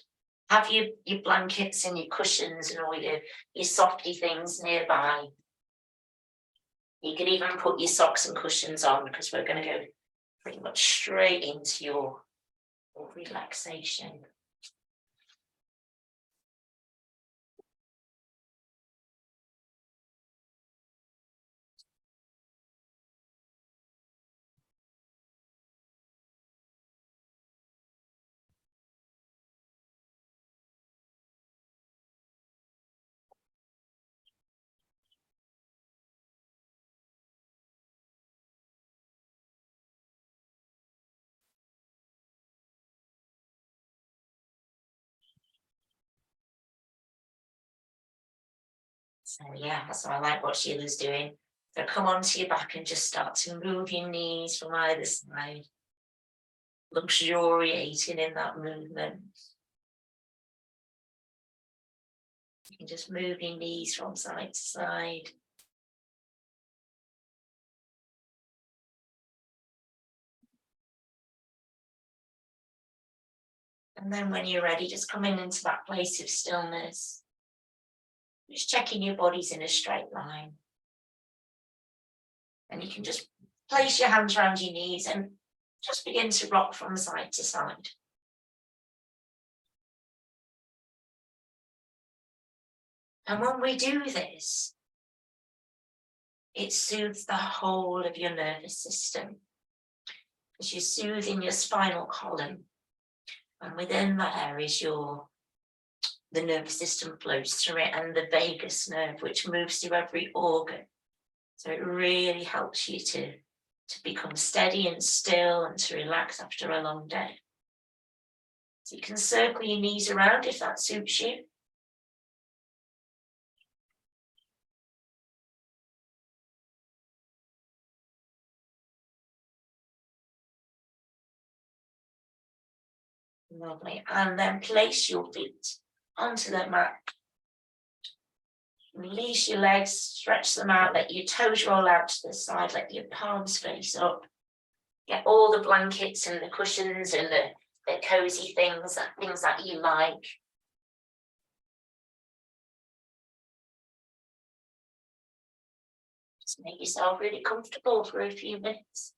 Have your blankets and your cushions and all your softy things nearby. You can even put your socks and cushions on, because we're going to go pretty much straight into your relaxation. So yeah, so I like what Sheila's doing. So come onto your back and just start to move your knees from either side, luxuriating in that movement. You can just move your knees from side to side. And then when you're ready, just coming into that place of stillness. Just checking your body's in a straight line. And you can just place your hands around your knees and just begin to rock from side to side. And when we do this, it soothes the whole of your nervous system. As you're soothing your spinal column. And within there is the nervous system flows through it, and the vagus nerve, which moves through every organ. So it really helps you to become steady and still and to relax after a long day. So you can circle your knees around if that suits you. Lovely. And then place your feet onto the mat. Release your legs, stretch them out, let your toes roll out to the side, let your palms face up. Get all the blankets and the cushions and the cozy things that you like. Just make yourself really comfortable for a few minutes.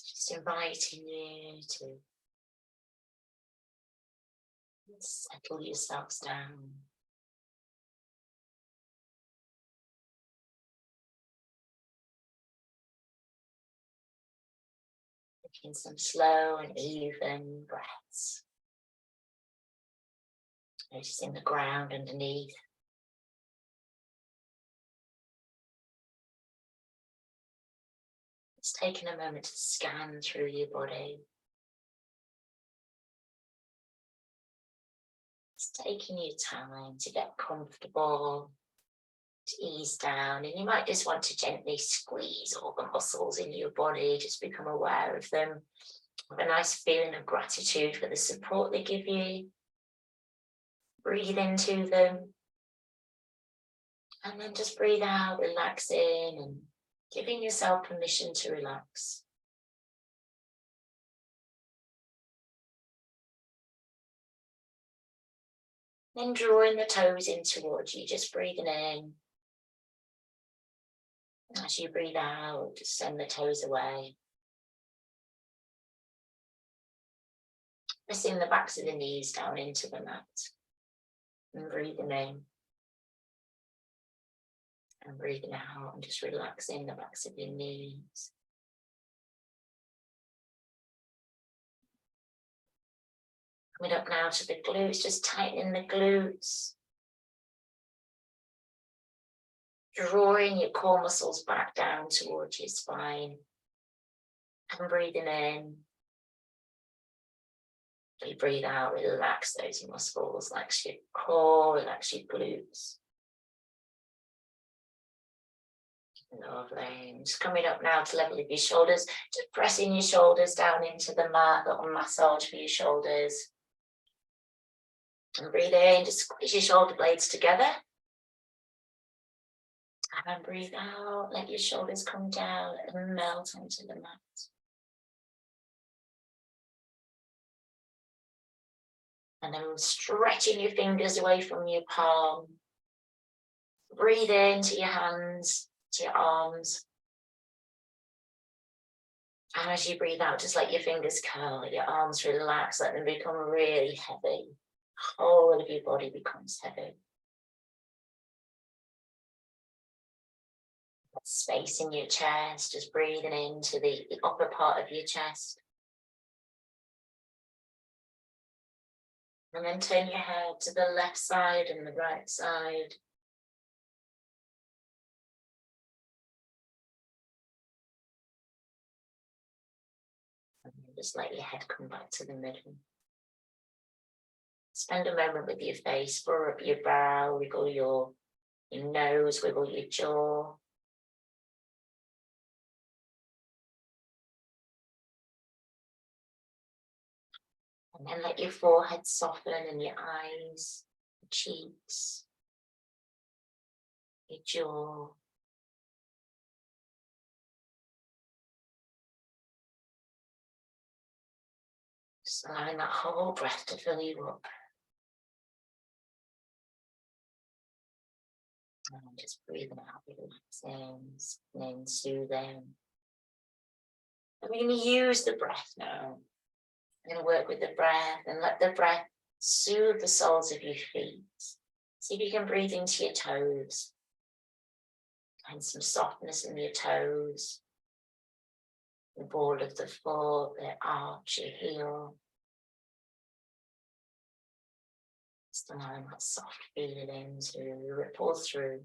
Just inviting you to settle yourselves down. Taking some slow and even breaths. Noticing the ground underneath. Just taking a moment to scan through your body. Just taking your time to get comfortable, to ease down, and you might just want to gently squeeze all the muscles in your body, just become aware of them. Have a nice feeling of gratitude for the support they give you. Breathe into them. And then just breathe out, relaxing and giving yourself permission to relax. Then drawing the toes in towards you, just breathing in. And as you breathe out, just send the toes away. Pressing the backs of the knees down into the mat. And breathing in. And breathing out, and just relaxing the backs of your knees. Coming up now to the glutes, just tightening the glutes. Drawing your core muscles back down towards your spine. And breathing in. You breathe out, relax those muscles, relax your core, relax your glutes. Lovely. Just coming up now to level with your shoulders, just pressing your shoulders down into the mat, little massage for your shoulders. And breathe in, just squeeze your shoulder blades together. And breathe out, let your shoulders come down and melt onto the mat. And then stretching your fingers away from your palm. Breathe into your hands, to your arms. And as you breathe out, just let your fingers curl, let your arms relax, let them become really heavy. The whole of your body becomes heavy. space in your chest, just breathing into the upper part of your chest. And then turn your head to the left side and the right side. And just let your head come back to the middle. Spend a moment with your face, furrow up your brow, wiggle your nose, wiggle your jaw. And then let your forehead soften and your eyes, your cheeks, your jaw. Just allowing that whole breath to fill you up. And just breathing out, relaxing, soothing. And we're going to use the breath now. I'm going to work with the breath and let the breath soothe the soles of your feet. See if you can breathe into your toes. Find some softness in your toes. The ball of the foot, the arch, your heel. Just allowing that soft feeling to ripple through.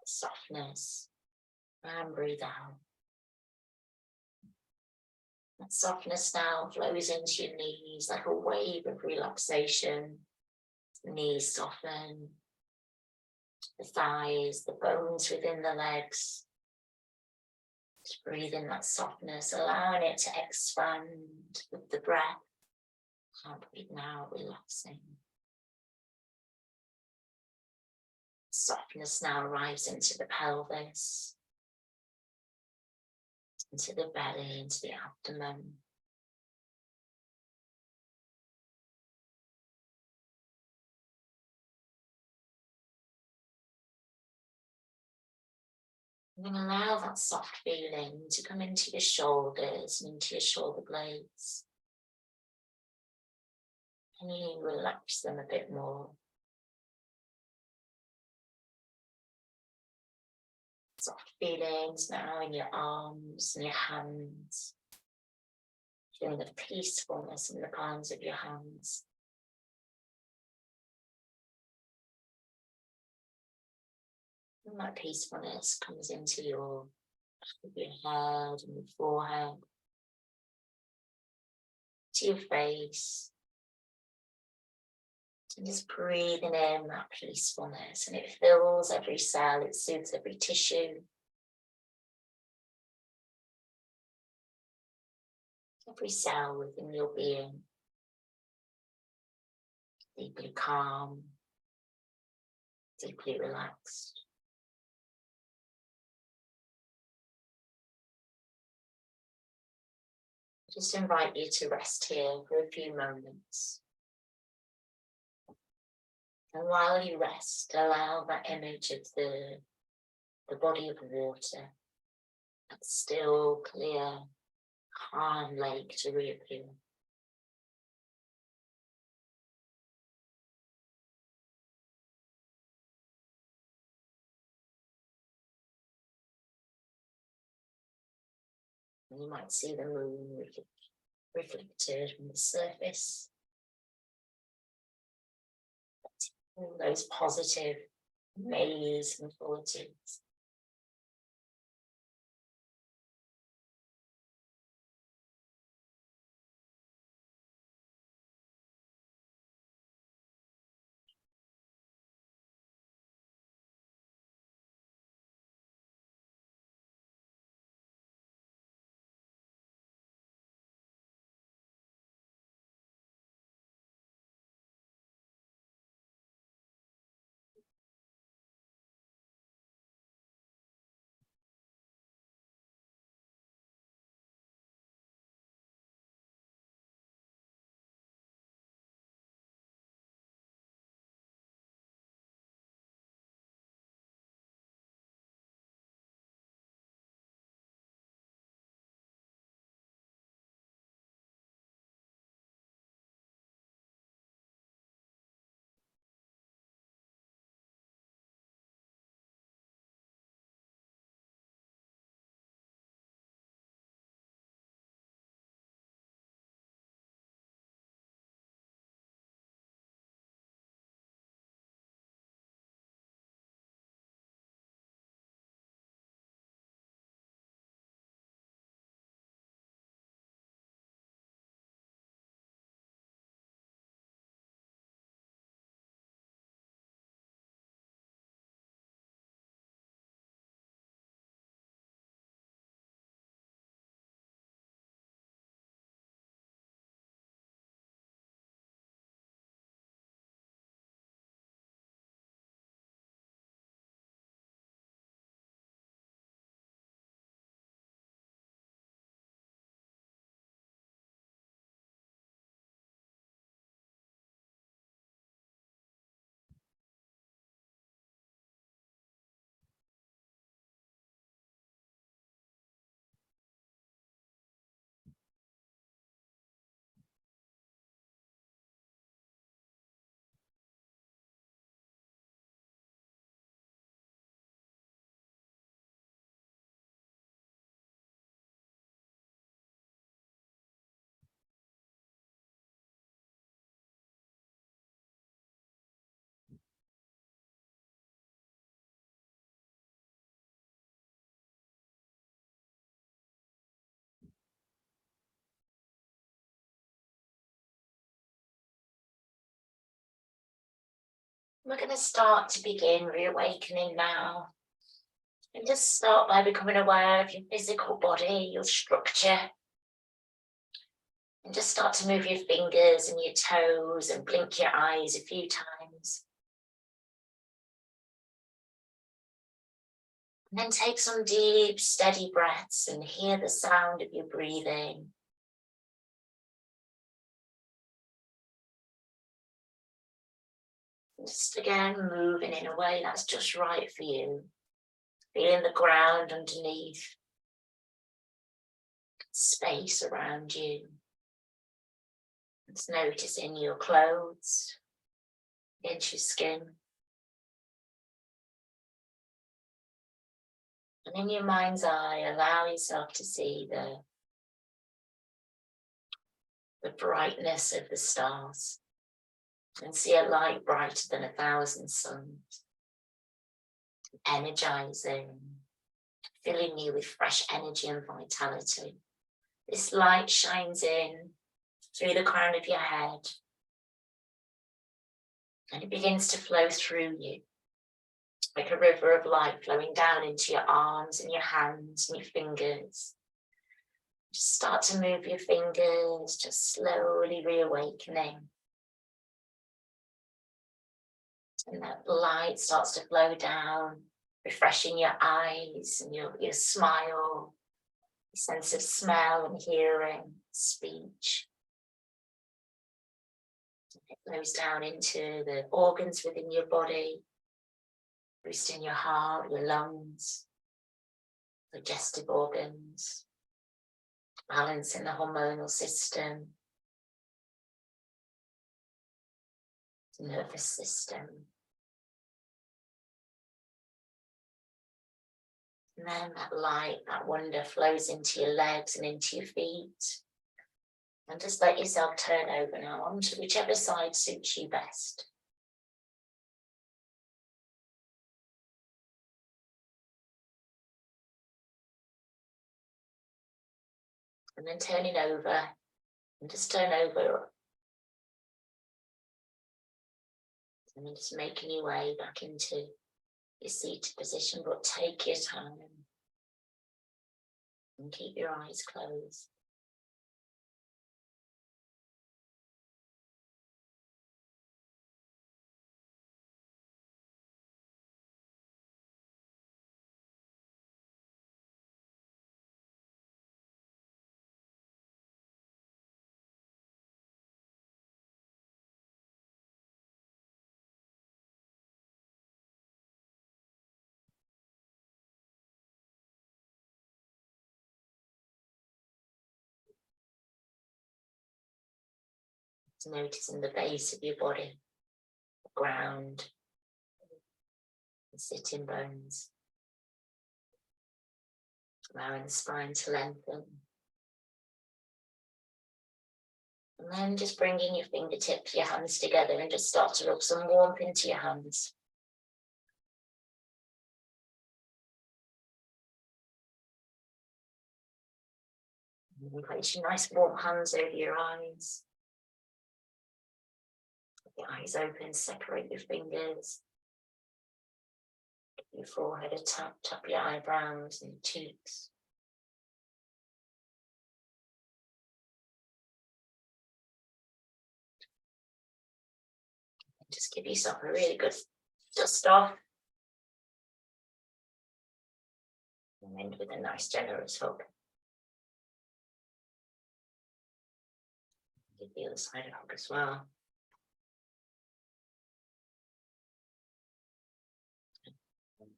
Softness. And breathe out. That softness now flows into your knees like a wave of relaxation. The knees soften. The thighs, the bones within the legs. Just breathe in that softness, allowing it to expand with the breath. And breathe now, relaxing. Softness now arrives into the pelvis, into the belly, into the abdomen. And then allow that soft feeling to come into your shoulders and into your shoulder blades. And you relax them a bit more. Soft feelings now in your arms and your hands. Feeling the peacefulness in the palms of your hands. And that peacefulness comes into your head and your forehead, to your face. And just breathing in that peacefulness, and it fills every cell, it soothes every tissue. Every cell within your being. Deeply calm, deeply relaxed. Just invite you to rest here for a few moments. And while you rest, allow that image of the body of water, that still, clear, calm lake to reappear. And you might see the moon reflected from the surface. All those positive rays and qualities. We're going to start to begin reawakening now. And just start by becoming aware of your physical body, your structure. And just start to move your fingers and your toes and blink your eyes a few times. And then take some deep, steady breaths and hear the sound of your breathing. Just again, moving in a way that's just right for you. Feeling the ground underneath, space around you. Just noticing your clothes against your skin. And in your mind's eye, allow yourself to see the brightness of the stars and see a light brighter than 1,000 suns, energizing, filling you with fresh energy and vitality. This light shines in through the crown of your head and it begins to flow through you like a river of light flowing down into your arms and your hands and your fingers. Just start to move your fingers, just slowly reawakening. And that light starts to flow down, refreshing your eyes and your smile, your sense of smell and hearing, speech. It flows down into the organs within your body, boosting your heart, your lungs, digestive organs, balancing the hormonal system, nervous system. And then that light, that wonder flows into your legs and into your feet. And just let yourself turn over now onto whichever side suits you best. And then turning over, and just turn over. And then just making your way back into your seated position, but take your time and keep your eyes closed. Noticing the base of your body, the ground, the sitting bones, allowing the spine to lengthen. And then just bringing your fingertips, your hands together and just start to rub some warmth into your hands. And place your nice warm hands over your eyes. Your eyes open, separate your fingers. Give your forehead a tap, tap your eyebrows and your cheeks. And just give yourself a really good dust off. And end with a nice generous hug. Give the other side a hug as well.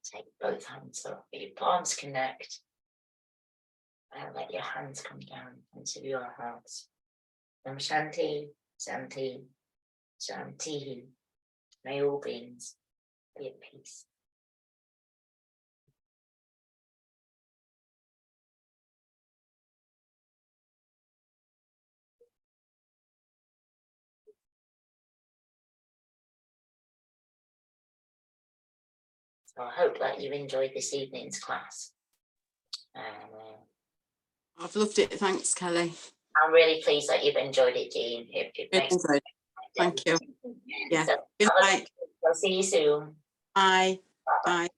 Take both hands up, your palms connect, and let your hands come down into your hearts. Om Shanti, Shanti, Shanti. May all beings be at peace. So I hope that you enjoyed this evening's class. I've loved it. Thanks, Kelly. I'm really pleased that you've enjoyed it, Jean. It makes Thank you. Yeah. So, Good night. I'll see you soon. Bye. Bye.